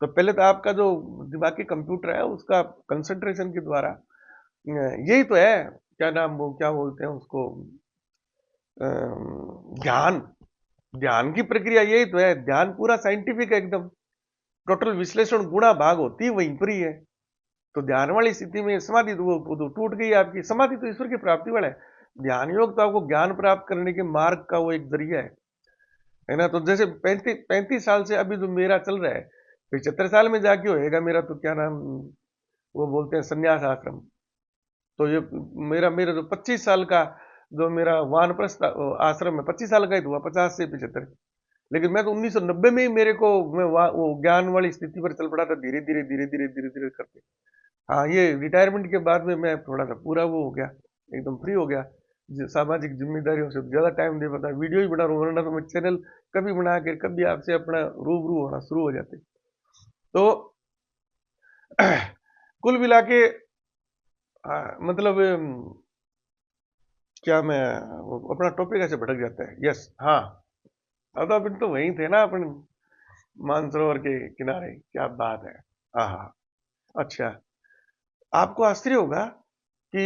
तो पहले तो आपका जो दिमागी कंप्यूटर है उसका कंसंट्रेशन के द्वारा यही तो है, क्या नाम, वो क्या बोलते हैं उसको, ध्यान। ध्यान की प्रक्रिया यही तो है, ध्यान पूरा साइंटिफिक है एकदम, टोटल विश्लेषण गुणा भाग होती है वहीं पर ही है। तो ध्यान वाली स्थिति में समाधि तो वो तो टूट गई आपकी समाधि, तो ईश्वर की प्राप्ति वाला है। ध्यान योग तो आपको ज्ञान प्राप्त करने के मार्ग का वो एक जरिया है ना। तो जैसे 35 साल से अभी जो मेरा चल रहा है, 75 साल में जाके होएगा मेरा, तो क्या नाम, वो बोलते हैं संन्यास आश्रम। तो ये मेरा मेरा जो 25 साल का जो मेरा वानप्रस्थ आश्रम है, 25 साल का ही तो हुआ, 50 से 75। लेकिन मैं तो 1990 में ही मेरे को मैं वो ज्ञान वाली स्थिति पर चल पड़ा था, धीरे धीरे धीरे धीरे धीरे धीरे करके। हाँ, ये रिटायरमेंट के बाद में मैं थोड़ा सा पूरा वो हो गया, एकदम फ्री हो गया। सामाजिक जिम्मेदारियों से ज्यादा टाइम दे पाता, वीडियो ही बना रहा हूँ, वरना तो मैं चैनल कभी बना के कभी आपसे अपना रूबरू होना शुरू हो जाते। तो कुल मिला के मतलब क्या मैं, अपना टॉपिक ऐसे भटक जाता है। यस, हाँ। अब तो अपन तो वहीं थे ना अपन, मानसरोवर के किनारे, क्या बात है। हाँ हाँ। अच्छा, आपको आश्चर्य होगा कि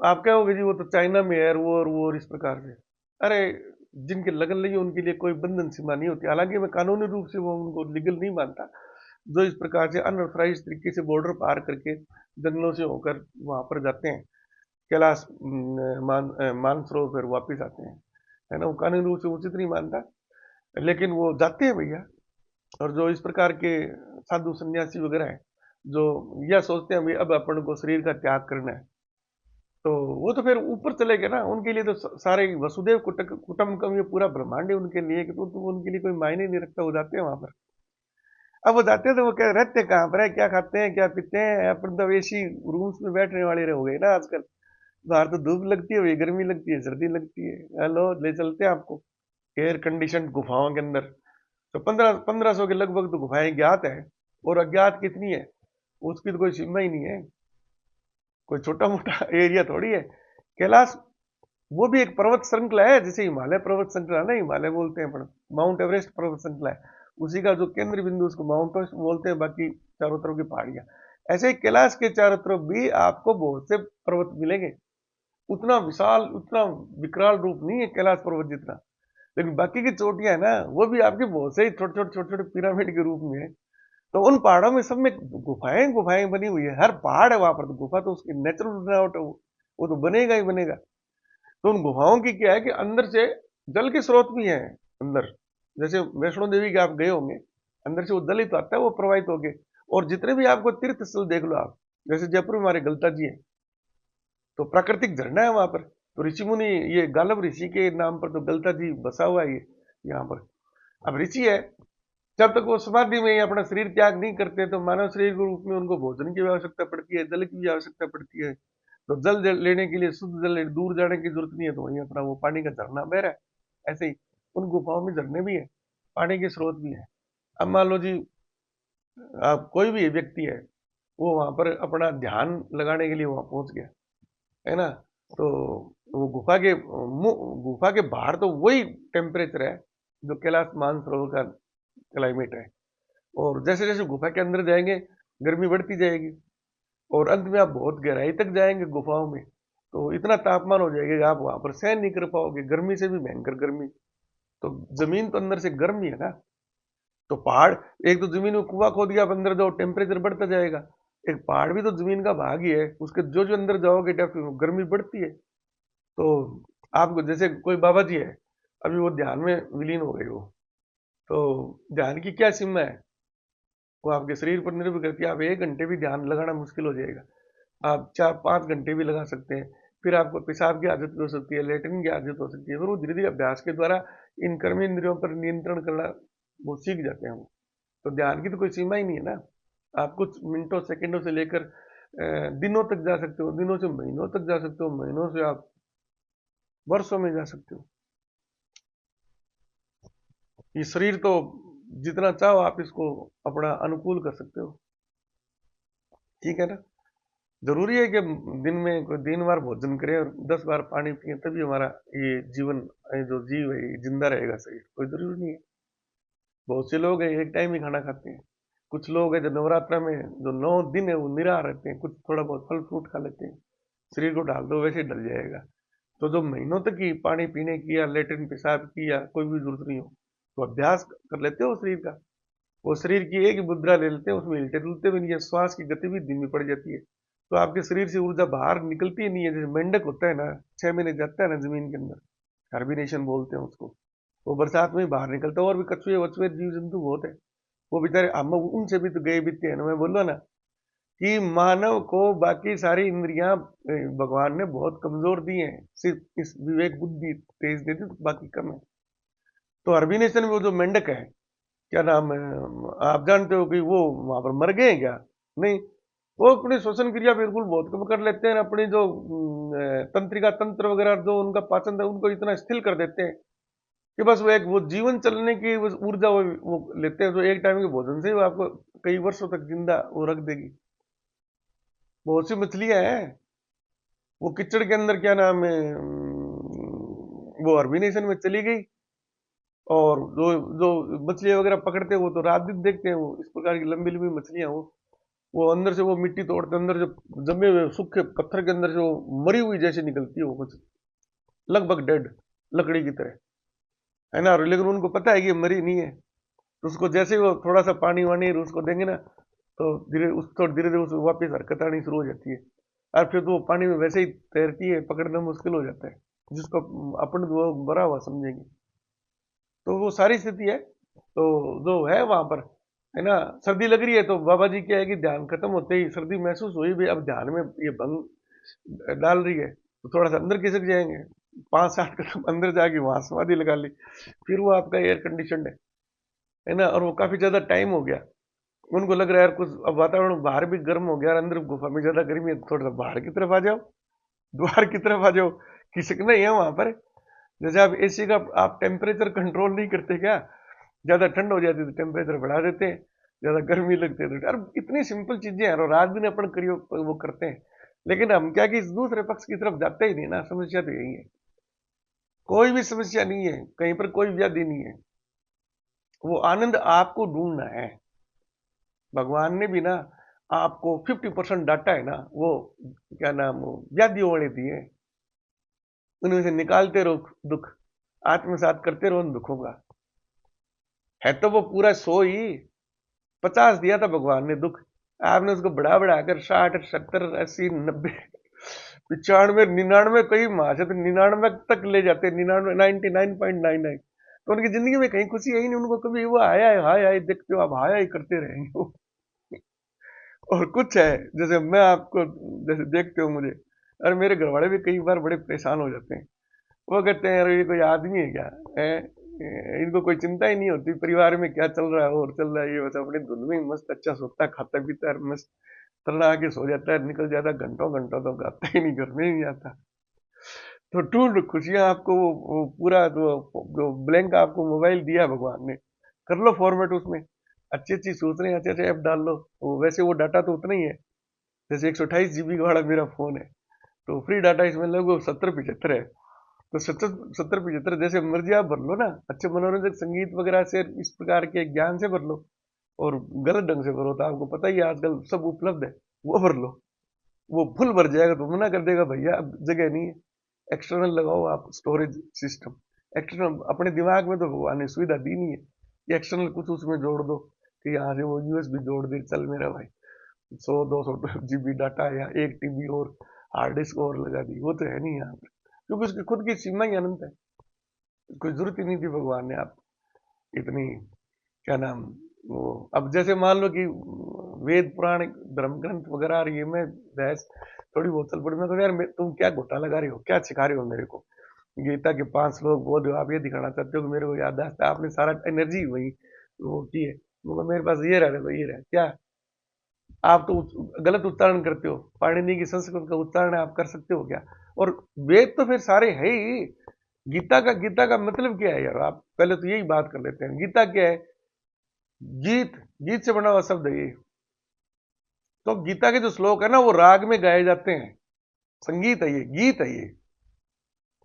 आप कहोगे जी वो तो चाइना में है, वो और इस प्रकार से। अरे, जिनके लगन लगी उनके लिए कोई बंधन सीमा नहीं होती। हालांकि मैं कानूनी रूप से वो उनको लीगल नहीं मानता, जो इस प्रकार से अनऑथराइज तरीके से बॉर्डर पार करके जंगलों से होकर वहां पर जाते हैं, कैलाश मानसरोवर फिर वापिस आते हैं, है ना। वो कानूनी रूप से उचित नहीं मानता, लेकिन वो जाते हैं भैया। और जो इस प्रकार के साधु सन्यासी वगैरह हैं, जो यह सोचते हैं भाई अब अपन को शरीर का त्याग करना है, तो वो तो फिर ऊपर चले गए ना। उनके लिए तो सारे वसुदेव कुटुंबकम, ये पूरा ब्रह्मांड है उनके लिए, कि तो उनके लिए कोई मायने नहीं रखता, हो जाते हैं वहां पर। अब वो जाते हैं तो वो क्या रहते कहाँ पर है, क्या खाते हैं, क्या पीते हैं, अपन तो एसी रूम्स में बैठने वाले हो गए ना आजकल। बाहर तो धूप लगती है, वही गर्मी लगती है, सर्दी लगती है। हेलो, ले चलते हैं आपको एयर कंडीशन गुफाओं के अंदर। तो 1500 के लगभग तो गुफाएं ज्ञात है, और अज्ञात कितनी है उसकी तो कोई सीमा ही नहीं है। कोई छोटा मोटा एरिया थोड़ी है कैलाश। वो भी एक पर्वत श्रृंखला है, जैसे हिमालय पर्वत श्रृंखला ना, हिमालय बोलते हैं पर माउंट एवरेस्ट पर्वत श्रृंखला है, उसी का जो केंद्र बिंदु उसको माउंट एवरेस्ट बोलते हैं, बाकी चारों तरफ की पहाड़ियां। ऐसे ही कैलाश के चारों तरफ भी आपको बहुत से पर्वत मिलेंगे। उतना विशाल, उतना विकराल रूप नहीं है कैलाश पर्वत जितना, लेकिन बाकी की चोटियां है ना, वो भी आपके बहुत से छोटे छोटे छोटे छोटे पिरामिड के रूप में है। तो उन पहाड़ों में सब में गुफाएं गुफाएं बनी हुई है, हर पहाड़ है वहां पर, तो गुफा तो उसकी नेचुरल बनावट है, वो तो बनेगा ही बनेगा। तो उन गुफाओं की क्या है कि अंदर से जल के स्रोत भी हैं अंदर, जैसे वैष्णो देवी के आप गए होंगे, अंदर से वो जल ही तो आता है, वो प्रवाहित होके। और जितने भी आपको तीर्थ स्थल देख लो आप, जैसे जयपुर में हमारे गलता जी है, तो प्राकृतिक झरना है वहां पर। तो ऋषि मुनि, ये गालब ऋषि के नाम पर तो गलता जी बसा हुआ है ये यहाँ पर। अब ऋषि है, जब तक वो समाधि में अपना शरीर त्याग नहीं करते, तो मानव शरीर के रूप में उनको भोजन की आवश्यकता पड़ती है, जल की भी आवश्यकता पड़ती है। तो लेने के लिए शुद्ध जल दूर जाने की जरूरत नहीं है, तो वहीं अपना वो पानी का झरना बह रहा है। ऐसे ही उन गुफाओं में झरने भी है, पानी के स्रोत भी है। अब मान लो जी, आप कोई भी व्यक्ति है, वो वहां पर अपना ध्यान लगाने के लिए वहां पहुंच गया, है ना। तो वो गुफा के बाहर तो वही टेम्परेचर है जो कैलाश मानसरोवर का क्लाइमेट है। और जैसे जैसे गुफा के अंदर जाएंगे, गर्मी बढ़ती जाएगी, और अंत में आप बहुत गहराई तक जाएंगे गुफाओं में, तो इतना तापमान हो जाएगा कि आप वहां पर सहन नहीं कर पाओगे, गर्मी से भी भयंकर गर्मी। तो जमीन तो अंदर से गर्म ही है ना। तो पहाड़, एक तो जमीन में कुआं खोद दिया, आप अंदर जाओ, टेम्परेचर बढ़ता जाएगा। एक पहाड़ भी तो जमीन का भाग ही है, उसके जो जो अंदर जाओगे डेप्थ में गर्मी बढ़ती है। तो आपको, जैसे कोई बाबा जी है, अभी वो ध्यान में विलीन हो गए, वो तो ध्यान की क्या सीमा है, वो आपके शरीर पर निर्भर करती है। आप 1 घंटे भी ध्यान लगाना मुश्किल हो जाएगा। आप 4-5 घंटे भी लगा सकते हैं। फिर आपको पेशाब की आदत भी हो सकती है, लेटरिन की आदत हो सकती है। फिर वो धीरे धीरे अभ्यास के द्वारा इन कर्म इंद्रियों पर नियंत्रण करना वो सीख जाते हैं वो। तो ध्यान की तो कोई सीमा ही नहीं है ना। आप कुछ मिनटों सेकंडों से लेकर दिनों तक जा सकते हो, दिनों से महीनों तक जा सकते हो, महीनों से आप वर्षों में जा सकते हो। ये शरीर तो जितना चाहो आप इसको अपना अनुकूल कर सकते हो। ठीक है ना। जरूरी है कि दिन में कोई 3 बार भोजन करें और 10 बार पानी पिए, तभी हमारा ये जीवन, ये जो जीव है ये जिंदा रहेगा शरीर। कोई जरूरी नहीं है। बहुत से लोग हैं एक टाइम ही खाना खाते हैं। कुछ लोग हैं जो नवरात्र में जो 9 दिन है वो निराहार रहते हैं, कुछ थोड़ा बहुत फल फ्रूट खा लेते हैं। शरीर को डाल दो वैसे ही डल जाएगा। तो जो महीनों तक ही पानी पीने की या लेटरिन पेशाब की या कोई भी जरूरत नहीं हो, तो अभ्यास कर लेते हो शरीर का। वो शरीर की एक ही मुद्रा ले लेते हैं, उसमें हिलते डुलते भी नहीं है, श्वास की गति भी धीमी पड़ जाती है। तो आपके शरीर से ऊर्जा बाहर निकलती ही नहीं है। जैसे मेंढक होता है ना, 6 महीने जाता है ना जमीन के अंदर, हार्बिनेशन बोलते हैं उसको, वो बरसात में ही बाहर निकलता है। और भी कछुए वछुए जीव जंतु बहुत है, वो बेचारे, हम उनसे भी तो गए बीते हैं ना। मैं बोला ना कि मानव को बाकी सारी इंद्रियां भगवान ने बहुत कमजोर दी हैं, सिर्फ इस विवेक बुद्धि तेज दे दी, तो बाकी कम है। तो हार्बिनेशन में वो जो मेंढक है, क्या नाम है, आप जानते हो कि वो वहां पर मर गए हैं क्या? नहीं। वो अपनी श्वसन क्रिया बिल्कुल बहुत कम कर लेते हैं। अपनी जो तंत्रिका तंत्र वगैरह जो उनका पाचन है उनको इतना स्थिर कर देते हैं कि बस वो एक वो जीवन चलने की वो ऊर्जा वो लेते हैं। तो एक टाइम के भोजन से ही वो आपको कई वर्षों तक जिंदा वो रख देगी। बहुत सी मछलियां हैं, वो कीचड़ के अंदर, क्या नाम है, वो हर्बिनेशन में चली गई। और जो जो मछलियां वगैरह पकड़ते हैं वो तो रात दिन देखते हैं। वो इस प्रकार की लंबी लंबी मछलियां, वो अंदर से वो मिट्टी तोड़ते, अंदर जो जमे हुए सूखे पत्थर के अंदर से वो मरी हुई जैसे निकलती है, वो कुछ लगभग डेड, लकड़ी की तरह, है ना। और लेकिन उनको पता है कि ये मरी नहीं है। तो उसको जैसे ही वो थोड़ा सा पानी वानी उसको देंगे ना, तो धीरे धीरे उसको वापस हरकत आनी शुरू हो जाती है। और फिर तो वो पानी में वैसे ही तैरती है, पकड़ना मुश्किल हो जाता है, जिसको अपन वो बड़ा हुआ समझेंगे। तो वो सारी स्थिति है। तो जो है वहां पर, है ना, सर्दी लग रही है तो बाबा जी क्या है कि ध्यान खत्म होते ही सर्दी महसूस हुई भी, अब ध्यान में ये भंग डाल रही है, तो थोड़ा सा अंदर खिसक जाएंगे, 5-7 कदम अंदर जाके वहां समाधि लगा ली। फिर वो आपका एयर कंडीशन है ना। और वो काफी ज्यादा टाइम हो गया, उनको लग रहा है यार कुछ अब वातावरण बाहर भी गर्म हो गया और अंदर गुफा में ज्यादा गर्मी है, तो थोड़ा सा बाहर की तरफ आ जाओ, द्वार की तरफ आ जाओ। खिसकना ही है वहां पर। जैसे आप एसी का आप टेम्परेचर कंट्रोल नहीं करते क्या? ज्यादा ठंड हो जाती है तो टेम्परेचर बढ़ा देते हैं, ज्यादा गर्मी लगती है तो। यार इतनी सिंपल चीजें हैं और रात दिन अपन करियो वो करते हैं। लेकिन हम क्या कि इस दूसरे पक्ष की तरफ जाते ही नहीं ना। समस्या तो यही है। कोई भी समस्या नहीं है, कहीं पर कोई व्याधि नहीं है। वो आनंद आपको ढूंढना है। भगवान ने भी ना आपको 50% डाटा है ना, वो क्या नाम, वो व्याधियों वाले दिए, उनमें से निकालते रहो दुख, आत्मसात करते रहो उन दुखों का। है तो वो पूरा 100 ही, 50 दिया था भगवान ने दुख, आपने उसको बढ़ा बढ़ा कर 60, 70, 80, 90, 95, 99, कई महाशत 99 तक ले जाते, 99, 99.99। तो उनकी जिंदगी में कहीं खुशी है ही नहीं। उनको कभी वो आया है हाय हाय देखते हो, आप हाय हाय करते रहेंगे। और कुछ है, जैसे मैं आपको, जैसे देखते हो मुझे, और मेरे घर वाले भी कई बार बड़े परेशान हो जाते हैं। वो कहते हैं अरे ये कोई आदमी है क्या है, इनको कोई चिंता ही नहीं होती परिवार में क्या चल रहा है और चल रहा है, ये बस अपने धुन में मस्त अच्छा सोता खाता पीता है, मस्त तला आके सो जाता है, निकल जाता है घंटों घंटों, तो आता ही नहीं, घर में ही नहीं आता। तो ढूंढ खुशियां आपको, वो पूरा जो ब्लैंक आपको मोबाइल दिया भगवान ने, कर लो फॉर्मेट उसमें, अच्छी अच्छी सूचनाएं, अच्छे अच्छे ऐप डाल लो। वैसे वो डाटा तो उतना ही है, जैसे 128 GB वाला मेरा फोन है, तो फ्री डाटा इसमें लगभग 70-75 है। तो 70-75 जैसे मर्जी आप भर लो ना, अच्छे मनोरंजक संगीत वगैरह से, इस प्रकार के ज्ञान से भर लो। और गलत ढंग से भरो तो आपको पता ही है आजकल सब उपलब्ध है, वो भर लो, वो फुल भर जाएगा तो मना कर देगा भैया अब जगह नहीं है। एक्सटर्नल लगाओ आप स्टोरेज सिस्टम, एक्सटर्नल अपने दिमाग में तो भगवान ने सुविधा दी नहीं है कि एक्सटर्नल कुछ उसमें जोड़ दो कि यहाँ से वो यूएसबी जोड़ दे, चल मेरा भाई 100-200 GB डाटा या 1 TB और हार्ड डिस्क और लगा दी, वो तो है नहीं यहाँ पर, क्योंकि उसकी खुद की सीमा ही अनंत है। कोई जरूरत ही नहीं थी भगवान ने आप इतनी, क्या नाम, वो अब जैसे मान लो कि वेद पुराण धर्म ग्रंथ वगैरह और ये में बहस थोड़ी बहुत चल पड़ी। मैं तो यार तुम क्या घोटाला लगा रहे हो, क्या सिखा रहे हो मेरे को? गीता के 5 श्लोक बोल रहे हो, आप ये दिखाना चाहते हो कि मेरे को याददाश्त है, आपने सारा एनर्जी वही वो की है। मेरे पास ये रहा, तो ये रहा क्या? आप तो गलत उच्चारण करते हो, पाणिनि की संस्कृत का उच्चारण आप कर सकते हो क्या? और वेद तो फिर सारे है ही। गीता का मतलब क्या है यार? आप पहले तो यही बात कर लेते हैं, गीता क्या है? गीत, गीत से बना हुआ शब्द है ये। तो गीता के जो श्लोक है ना, वो राग में गाए जाते हैं, संगीत है ये, गीत है ये।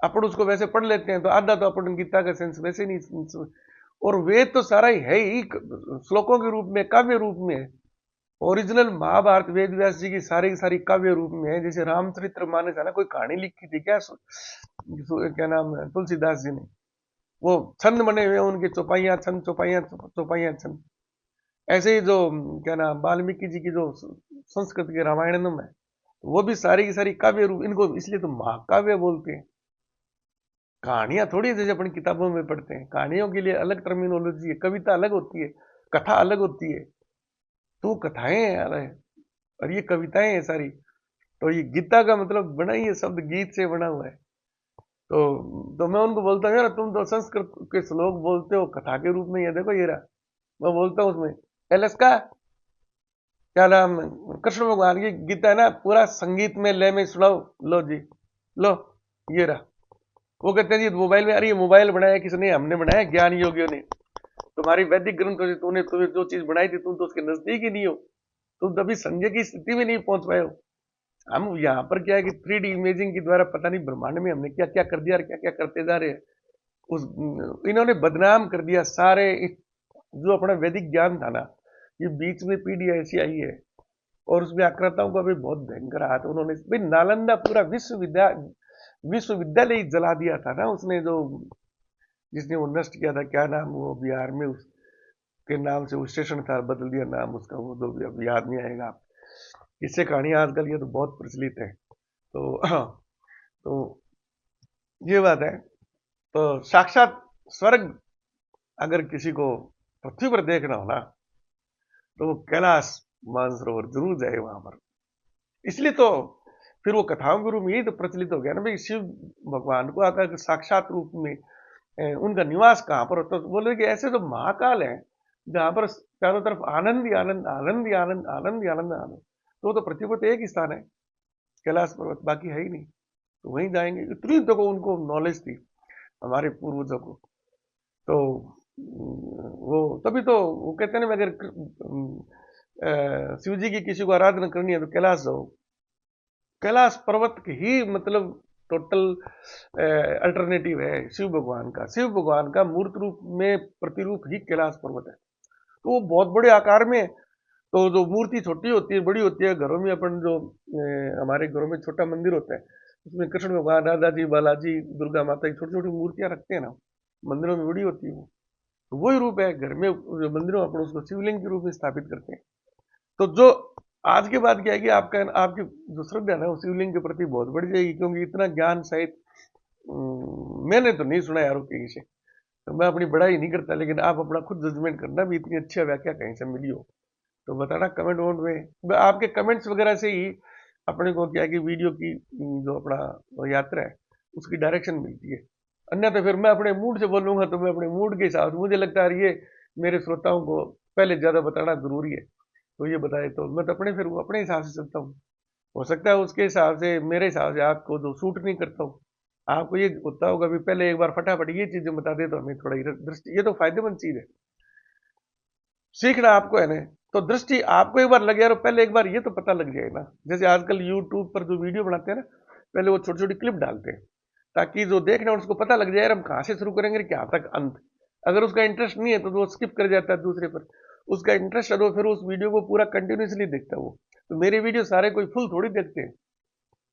अपन उसको वैसे पढ़ लेते हैं तो आधा तो अपन गीता का सेंस वैसे नहीं। और वेद तो सारा ही है ही श्लोकों के रूप में, काव्य रूप में है। ओरिजिनल महाभारत वेद व्यास जी की सारी की सारी काव्य रूप में है। जैसे रामचरित्र मानस है ना, कोई कहानी लिखी थी क्या, क्या नाम है, तुलसीदास जी ने। वो छंद बने हुए हैं उनके, चौपाइयां छंद, चौपाइयां चौपाइयां छंद। ऐसे ही जो क्या नाम, वाल्मीकि जी की जो संस्कृत के रामायणम है, वो भी सारी की सारी काव्य रूप। इनको इसलिए तो महाकाव्य बोलते हैं। कहानियां थोड़ी जैसे अपन किताबों में पढ़ते हैं, कहानियों के लिए अलग टर्मिनोलॉजी है, कविता अलग होती है, कथा अलग होती है। तो कथाएं हैं यार, और ये कविताएं हैं सारी। तो ये गीता का मतलब बना ही है, शब्द गीत से बना हुआ है। तो मैं उनको बोलता हूँ यार, तुम तो संस्कृत के श्लोक बोलते हो कथा के रूप में, ये देखो ये रहा। मैं बोलता हूँ उसमें एलएस का क्या नाम, कृष्ण भगवान की गीता है ना, पूरा संगीत में लय में सुनाओ। लो जी, लो, ये रहा। वो कहते हैं जी मोबाइल में, अरे ये मोबाइल बनाया किसने? हमने बनाया, ज्ञान योगियों ने। तुम्हारी वैदिक ग्रंथों से तूने तुम्हें जो चीज बनाई थी, तुम तो उसके नजदीक ही नहीं हो। तुम तभी संजय की स्थिति में नहीं पहुंच पाए हो। हम यहाँ पर क्या है कि 3D इमेजिंग के द्वारा पता नहीं ब्रह्मांड में हमने क्या क्या कर दिया और क्या क्या करते जा रहे हैं। उस इन्होंने बदनाम कर दिया सारे जो अपना वैदिक ज्ञान था ना। ये बीच में पीढ़ी ऐसी आई है, और उसमें आक्रांताओं का भी बहुत भयंकर हाथ उन्होंने। भाई नालंदा पूरा विश्वविद्यालय जला दिया था ना उसने, जो जिसने वो नष्ट किया था, क्या नाम, वो बिहार में उसके नाम से वो स्टेशन था, बदल दिया नाम उसका, वो तो भी अब याद नहीं आएगा। इससे कहानियां आजकल ये तो बहुत प्रचलित है। तो तो ये बात है। तो साक्षात स्वर्ग अगर किसी को पृथ्वी पर देखना हो ना, तो वो कैलाश मानसरोवर जरूर जाए वहां पर। इसलिए तो फिर वो कथाओं के रूप में यही तो प्रचलित हो गया ना भाई, शिव भगवान को आकर साक्षात रूप में उनका निवास कहाँ पर होता है? तो बोले कि ऐसे तो महाकाल है जहां पर चारों तरफ आनंद ही आनंद, आनंद ही आनंद, आनंद ही आनंद, आनंद। तो वो तो पृथ्वी पर तो एक ही स्थान है, कैलाश पर्वत, बाकी है ही नहीं। तो वहीं जाएंगे, इतनी तो उनको नॉलेज थी हमारे पूर्वजों को। तो वो तभी तो वो कहते हैं ना, अगर शिव जी की किसी को आराधना करनी है तो कैलाश जाओ। कैलाश पर्वत ही मतलब टोटल अल्टरनेटिव है शिव भगवान का। शिव भगवान का मूर्त रूप में प्रतिरूप ही कैलाश पर्वत है। तो वो बहुत बड़े आकार में है। तो जो मूर्ति छोटी होती है, बड़ी होती है, घरों में अपन जो हमारे घरों में छोटा मंदिर होता है, उसमें कृष्ण भगवान, राधा जी, बालाजी, दुर्गा माता की छोटी छोटी मूर्तियां रखते हैं ना, मंदिरों में बड़ी होती है वो। तो वही रूप है घर में, जो मंदिरों में अपन उसको शिवलिंग के रूप में स्थापित करते हैं। तो जो आज के बाद क्या है कि आपका आपकी जो श्रद्धा है ना, वो शिवलिंग के प्रति बहुत बढ़ जाएगी, क्योंकि इतना ज्ञान शायद मैंने तो नहीं सुना यार कहीं से। तो मैं अपनी बड़ाई नहीं करता, लेकिन आप अपना खुद जजमेंट करना भी, इतनी अच्छी व्याख्या कहीं से मिली हो तो बताना कमेंट वोमेंट में। आपके कमेंट्स वगैरह से ही अपने को क्या है कि वीडियो की जो अपना यात्रा है उसकी डायरेक्शन मिलती है। अन्यथा फिर मैं अपने मूड से बोलूंगा तो मैं अपने मूड के हिसाब से, मुझे लगता है ये मेरे श्रोताओं को पहले ज्यादा बताना जरूरी है, तो ये बताए तो मैं तो अपने फिर वो अपने हिसाब से चलता हूँ। हो सकता है उसके हिसाब से, मेरे हिसाब से आपको जो सूट नहीं करता हूँ। आपको ये होता होगा भी पहले एक बार फटाफट ये चीजें बता दे तो हमें थोड़ा दृष्टि, ये तो फायदेमंद चीज है, सीखना आपको है ना। तो दृष्टि आपको एक बार लग यार, पहले एक बार ये तो पता लग जाए ना। जैसे आजकल यूट्यूब पर जो वीडियो बनाते हैं ना, पहले वो छोटी छोटी क्लिप डालते हैं, ताकि जो देखना उसको पता लग जाए यार हम कहाँ से शुरू करेंगे क्या तक अंत। अगर उसका इंटरेस्ट नहीं है तो वो स्किप कर जाता है दूसरे पर। उसका इंटरेस्ट है तो फिर उस वीडियो को पूरा कंटिन्यूसली देखता है वो। तो मेरे वीडियो सारे कोई फुल थोड़ी देखते हैं।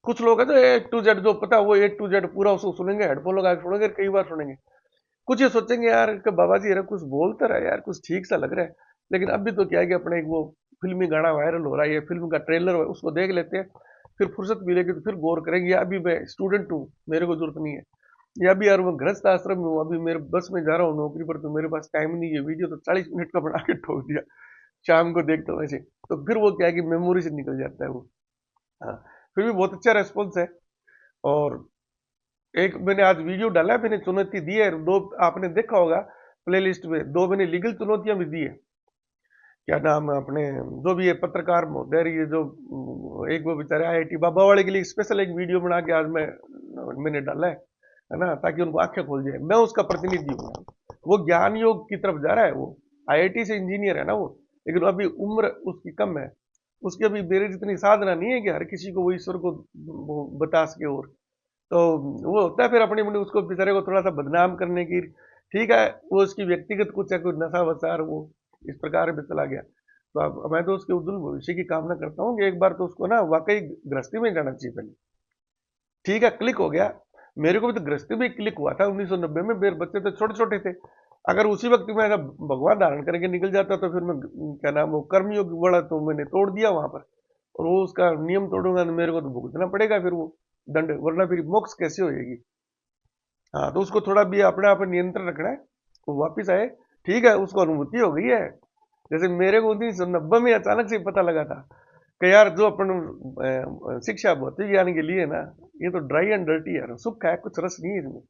कुछ लोग हैं तो A to Z जो पता, वो A to Z पूरा उसको सुनेंगे, हेडफोन लगा के सुनेंगे, कई बार सुनेंगे। कुछ ये सोचेंगे यार कि बाबा जी यार कुछ बोलता रहा यार, कुछ ठीक सा लग रहा है। लेकिन अभी तो क्या है कि अपने एक वो फिल्मी गाना वायरल हो रहा है, ये फिल्म का ट्रेलर है, उसको देख लेते हैं। फिर फुर्सत मिलेगी तो फिर गौर करेंगे, या अभी मैं स्टूडेंट हूँ, मेरे को जरूरत नहीं है, या अभी यार मैं गृहस्थ आश्रम में हूँ, अभी मेरे बस में जा रहा हूँ नौकरी पर, तो मेरे पास टाइम नहीं है। वीडियो तो 40 मिनट का बना के ठोक दिया, शाम को देखता हूँ ऐसे। तो फिर वो क्या है कि मेमोरी से निकल जाता है वो। हाँ, फिर भी बहुत अच्छा रेस्पॉन्स है। और एक मैंने आज वीडियो डाला है, मैंने चुनौती दी है, दो आपने देखा होगा प्लेलिस्ट में, दो मैंने लीगल चुनौतियां भी दी है। क्या नाम है अपने, जो भी है पत्रकार महोदय, ये जो एक वो बेचारे आईआईटी बाबा वाले के लिए स्पेशल एक वीडियो बना के आज मैंने डाला है ना, ताकि उनको आंखें खोल जाए। मैं उसका प्रतिनिधि हूँ। वो ज्ञान योग की तरफ जा रहा है, वो आईआईटी से इंजीनियर है ना वो, लेकिन अभी उम्र उसकी कम है। उसकी अभी मेरे जितनी साधना नहीं है कि हर किसी को वो ईश्वर को वो बता सके। और तो वो होता है फिर अपनी अपनी उसको बेचारे को थोड़ा सा बदनाम करने की, ठीक है, वो उसकी व्यक्तिगत कुछ है, कोई नशा वसार वो इस प्रकार में चला गया। तो अब मैं तो उसके उज्जवल भविष्य की कामना करता हूँ कि एक बार तो उसको ना वाकई गृहस्थी में जाना चाहिए पहले। ठीक है, क्लिक हो गया। मेरे को भी तो गृहस्थी में क्लिक हुआ था 1990 में, मेरे बच्चे तो छोटे छोटे थे। अगर उसी वक्त मैं ऐसा भगवान धारण करके निकल जाता तो फिर मैं क्या नाम वो कर्मयोग वाला तो मैंने तोड़ दिया वहां पर, और वो उसका नियम तोड़ूंगा तो मेरे को तो भुगतना पड़ेगा फिर वो दंड, वरना फिर मोक्ष कैसे होएगी। हाँ, तो उसको थोड़ा भी अपने आप नियंत्रण रखना है, वो वापिस आए। ठीक है, उसको अनुभूति हो गई है। जैसे मेरे को 1990 में अचानक से पता लगा था कि यार जो अपन शिक्षा भौतिक ज्ञान के लिए ना, ये तो ड्राई एंड डर्टी है, सुख है, कुछ रस नहीं है इसमें,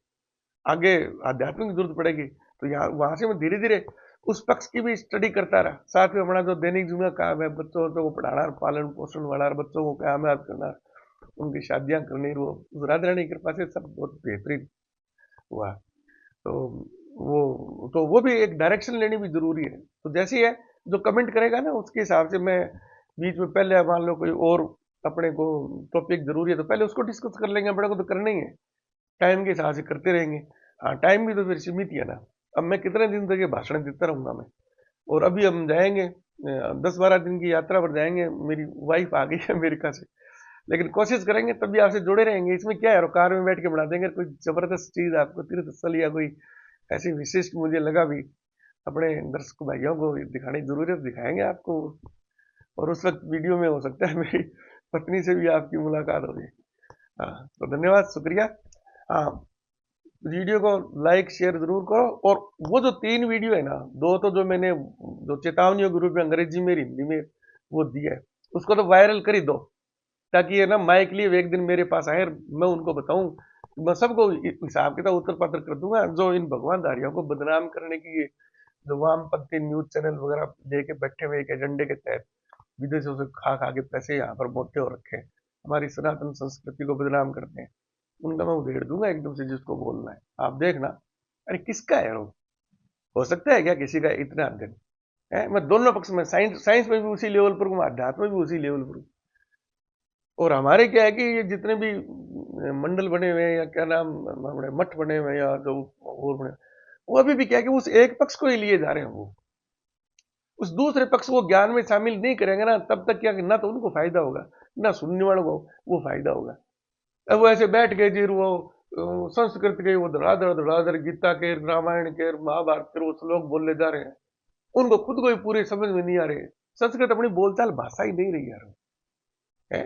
आगे आध्यात्मिक जरूरत पड़ेगी। तो यहाँ वहां से मैं धीरे धीरे उस पक्ष की भी स्टडी करता रहा। साथ में अपना जो दैनिक जीवन काम है, बच्चों को पढ़ाना, पालन पोषण वाला, बच्चों को कामयाब करना, उनकी शादियां करनी, वो राधा रानी की कृपा से सब बहुत बेहतरीन हुआ। तो वो भी एक डायरेक्शन लेनी भी जरूरी है। तो जैसे ही है, जो कमेंट करेगा ना उसके हिसाब से मैं बीच में, पहले मान लो कोई और अपने को टॉपिक जरूरी है तो पहले उसको डिस्कस कर लेंगे, अपने को तो करना ही है, टाइम के हिसाब से करते रहेंगे। हाँ, टाइम भी तो फिर सीमित ही है ना। अब मैं कितने दिन तक ये भाषण देता रहूंगा मैं। और अभी हम जाएंगे 10-12 दिन की यात्रा पर जाएंगे, मेरी वाइफ आ गई है अमेरिका से, लेकिन कोशिश करेंगे तभी आपसे जुड़े रहेंगे। इसमें क्या है, कार में बैठ के बना देंगे कोई जबरदस्त चीज आपको, तीर्थ स्थल या कोई ऐसी विशिष्ट मुझे लगा भी अपने दर्शक भाइयों को दिखाने की जरूरत, दिखाएंगे आपको। और उस वक्त वीडियो में हो सकता है मेरी पत्नी से भी आपकी मुलाकात हो जाए। हाँ, तो धन्यवाद, शुक्रिया। हाँ, वीडियो को लाइक शेयर जरूर करो। और वो जो 3 वीडियो है ना, 2 तो जो मैंने जो चेतावनियों के रूप में अंग्रेजी में हिंदी में वो दिया है, उसको तो वायरल कर ही दो, ताकि ये ना माइक लिए एक दिन मेरे पास आए, मैं उनको बताऊं। मैं सबको हिसाब किताब उत्तर पत्र कर दूंगा, जो इन भगवानधारियों को बदनाम करने की जो वामपंथी न्यूज चैनल वगैरह लेके बैठे हुए एक एजेंडे के तहत विदेशों से खा खा के पैसे यहाँ पर मोटे हो रखे हैं, हमारी सनातन संस्कृति को बदनाम करते हैं, उनका मैं उधेड़ दूंगा एकदम से, जिसको बोलना है आप देखना। अरे किसका है वो, हो सकता है क्या किसी का इतना अध्ययन है? मैं दोनों पक्ष में, साइंस साइंस में भी उसी लेवल पर हूँ, अध्यात्म में भी उसी लेवल पर हूँ। और हमारे क्या है कि ये जितने भी मंडल बने हुए हैं या क्या नाम हमारे मठ बने हुए हैं या जो और बने, वो अभी भी क्या है कि उस एक पक्ष को ही लिए जा रहे हैं। वो उस दूसरे पक्ष को ज्ञान में शामिल नहीं करेंगे ना, तब तक क्या ना तो उनको फायदा होगा, ना सुनने वालों को वो फायदा होगा। अब वो ऐसे बैठ गए जी, वो संस्कृत के वो धड़ाधड़ धड़ाधड़ गीता के, रामायण के, महाभारत के वो श्लोक बोलने जा रहे हैं, उनको खुद को ही पूरी समझ में नहीं आ रहे। संस्कृत अपनी बोलचाल भाषा ही नहीं रही यार, है।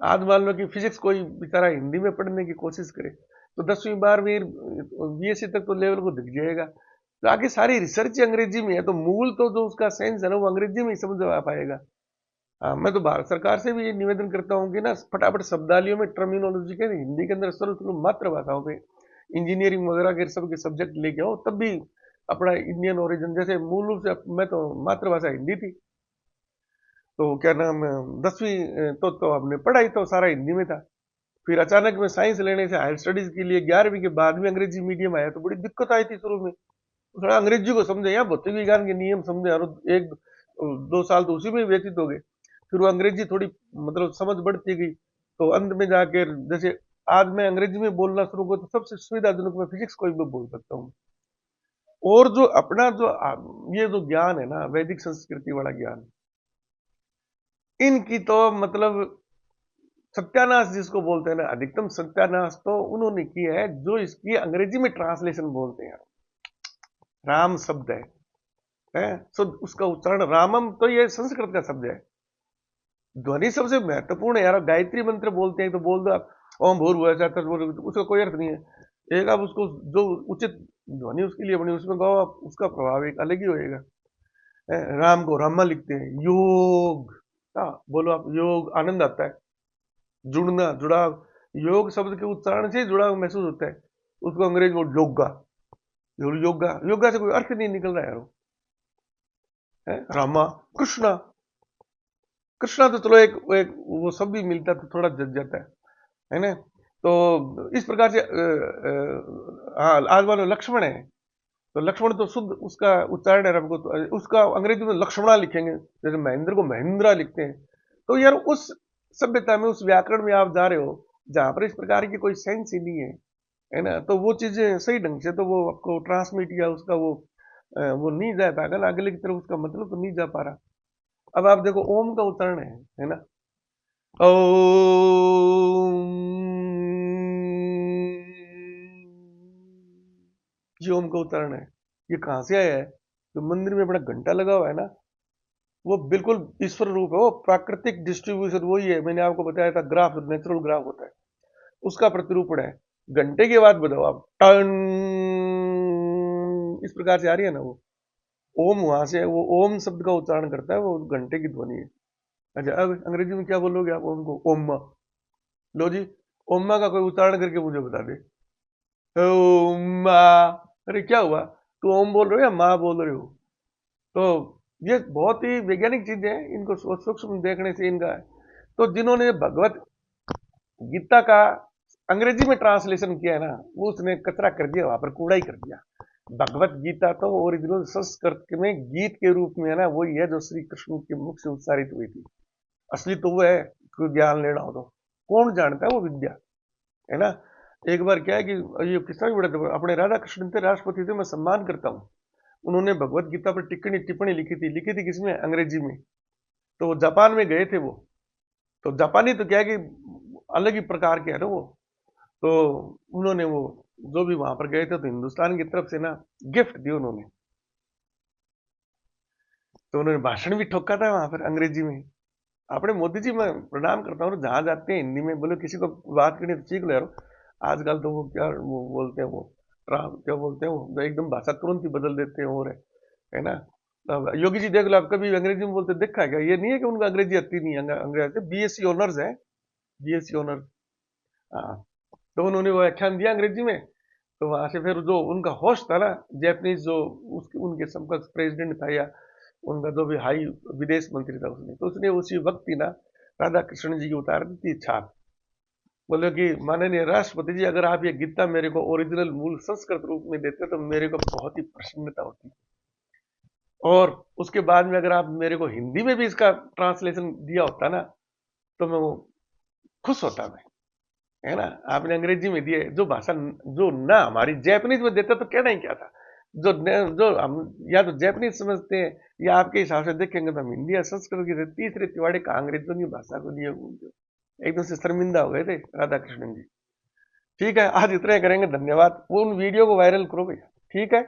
आज मान लो कि फिजिक्स कोई बेचारा हिंदी में पढ़ने की कोशिश करे तो 10वीं 12वीं बीएससी तक तो लेवल को दिख जाएगा। तो आगे सारी रिसर्च अंग्रेजी में है, तो मूल तो जो उसका सेंस है ना, वो अंग्रेजी में ही समझ आ पाएगा। हाँ, मैं तो भारत सरकार से भी ये निवेदन करता हूँ कि ना फटाफट शब्दावलियों में टर्मिनोलॉजी के हिंदी के अंदर सर्व मातृभाषाओं पे इंजीनियरिंग वगैरह के सब के सब्जेक्ट लेके आओ, तब भी अपना इंडियन ओरिजिन, जैसे मूल रूप से मैं तो मातृभाषा हिंदी थी, तो क्या नाम है, 10वीं तो हमने पढ़ाई तो सारा हिंदी में था। फिर अचानक में साइंस लेने से हायर स्टडीज के लिए 11वीं के बाद में अंग्रेजी मीडियम आया, तो बड़ी दिक्कत आई थी शुरू में। थोड़ा अंग्रेजी को समझे या भौतिक विज्ञान के नियम समझे, और 1-2 साल तो उसी में व्यतीत हो गए। फिर वो अंग्रेजी थोड़ी मतलब समझ बढ़ती गई, तो अंत में जाकर जैसे आज मैं अंग्रेजी में बोलना शुरू कर, तो सबसे सुविधाजनक मैं फिजिक्स को भी बोल सकता हूँ। और जो अपना जो ये जो ज्ञान है ना, वैदिक संस्कृति वाला ज्ञान, इनकी तो मतलब सत्यानाश जिसको बोलते हैं ना, अधिकतम सत्यानाश तो उन्होंने किया है जो इसकी अंग्रेजी में ट्रांसलेशन बोलते हैं। राम शब्द है तो उसका उच्चारण रामम, तो ये संस्कृत का शब्द है। ध्वनि सबसे महत्वपूर्ण है यार। गायत्री मंत्र बोलते हैं तो बोल दो आप ओम भूर्भुवः स्वः तत्सवितुर्वरेण्यं, उसका कोई अर्थ नहीं है। एक आप उसको जो उचित ध्वनि उसके लिए बनी उसमें गाओ आप, उसका प्रभाव एक अलग ही होएगा। राम को रामा लिखते हैं, योग, हाँ बोलो आप योग, आनंद आता है। जुड़ना, जुड़ाव, योग शब्द के उच्चारण से जुड़ाव महसूस होता है। उसको अंग्रेजी में योगा, योगा, योगा से कोई अर्थ नहीं निकल रहा है। रामा, कृष्णा, कृष्णा तो चलो एक एक वो सब भी मिलता तो थोड़ा जज जाता है ना। तो इस प्रकार से हाँ, आज मान लो लक्ष्मण है, तो लक्ष्मण तो शुद्ध उसका उच्चारण है, हमको तो उसका अंग्रेजी में लक्ष्मणा लिखेंगे, जैसे महेंद्र को महेंद्रा लिखते हैं। तो यार उस सभ्यता में, उस व्याकरण में आप जा रहे हो जहां पर इस प्रकार की कोई सेंस ही नहीं है ना, तो वो चीजें सही ढंग से तो वो आपको ट्रांसमिट या उसका वो नहीं जा पाएगा ना अगले की तरफ, उसका मतलब तो नहीं जा पा रहा। अब आप देखो ओम का उच्चारण है ना, ओम, ये ओम का उच्चारण है। ये कहां से आया है? जो मंदिर में बड़ा घंटा लगा हुआ है ना, वो बिल्कुल ईश्वर रूप है, वो प्राकृतिक डिस्ट्रीब्यूशन वही है। मैंने आपको बताया था ग्राफ, नेचुरल ग्राफ होता है, उसका प्रतिरूपण है। घंटे के बाद बताओ आप, टन, इस प्रकार से आ रही है ना वो ओम, वहां से वो ओम शब्द का उच्चारण करता है, वो घंटे की ध्वनि है। अच्छा, अब अंग्रेजी में क्या बोलोगे आप ओम को? ओम्मा। लो जी, ओम्मा का कोई उच्चारण करके मुझे बता दे। ओम्मा। अरे क्या हुआ, तू ओम बोल रहे हो या माँ बोल रहे हो? तो ये बहुत ही वैज्ञानिक चीजें हैं, इनको सूक्ष्म देखने से इनका है। तो जिन्होंने भगवत गीता का अंग्रेजी में ट्रांसलेशन किया है ना, वो उसने कचरा कर दिया, वहां पर कूड़ा ही कर दिया। भगवत गीता तो ओरिजिनल संस्कृत में गीत के रूप में है ना, वही है जो श्री कृष्ण के मुख से उच्चारित हुई थी। असली तो वो है, कोई ज्ञान लेना हो तो कौन जानता है वो विद्या, है ना। एक बार क्या है कि ये किस्सा भी बड़ा, अपने राधा कृष्ण थे, राष्ट्रपति थे, मैं सम्मान करता हूँ। उन्होंने भगवत गीता पर टिप्पणी लिखी थी किसमें? अंग्रेजी में। तो वो जापान में गए थे वो, तो जापानी तो क्या है कि अलग ही प्रकार के है ना वो। तो उन्होंने वो जो भी वहां पर गए थे, तो हिंदुस्तान की तरफ से ना गिफ्ट दी उन्होंने। तो उन्होंने भाषण भी ठोका था वहां पर अंग्रेजी में। अपने मोदी जी मैं प्रणाम करता हूँ, जहां जाते हैं हिंदी में बोले, किसी को बात करनी तो सीख लो यार। आजकल तो वो क्या वो बोलते हैं, वो क्या बोलते हैं, वो एकदम भाषा तुरंत ही बदल देते हैं, और है ना। अब योगी जी देख लो, आप कभी अंग्रेजी में बोलते देखा है क्या? ये नहीं है कि उनको अंग्रेजी आती नहीं है, अंग्रेजी बीएससी ऑनर्स है, बीएससी ऑनर्स। हाँ, तो उन्होंने वो व्याख्यान दिया अंग्रेजी में। तो वहां से फिर जो उनका होस्ट था ना, जैपनीज, जो उसके उनके समकक्ष प्रेसिडेंट था, या उनका जो भी हाई विदेश मंत्री था, उसने उसी वक्त ही ना राधा कृष्ण जी की उतार दी थी छाप। बोले कि माननीय राष्ट्रपति जी, अगर आप ये गीता मेरे को ओरिजिनल मूल संस्कृत रूप में देते तो मेरे को बहुत ही प्रसन्नता होती, और उसके बाद में अगर आप मेरे को हिंदी में भी इसका ट्रांसलेशन दिया होता ना, तो मैं वो खुश होता मैं, है ना। आपने अंग्रेजी में दिए, जो भाषा जो ना हमारी जैपनीज में देता तो कहना ही क्या था। जो हम या तो जैपनीज समझते हैं, या आपके हिसाब से देखेंगे तो हम हिंदी या संस्कृत की तीसरे तिवाड़े का अंग्रेजों की भाषा को लिए एकदम से शर्मिंदा हो गए थे राधा कृष्णन जी। ठीक है, आज इतना ही करेंगे, धन्यवाद। वो उन वीडियो को वायरल करो भैया, ठीक है।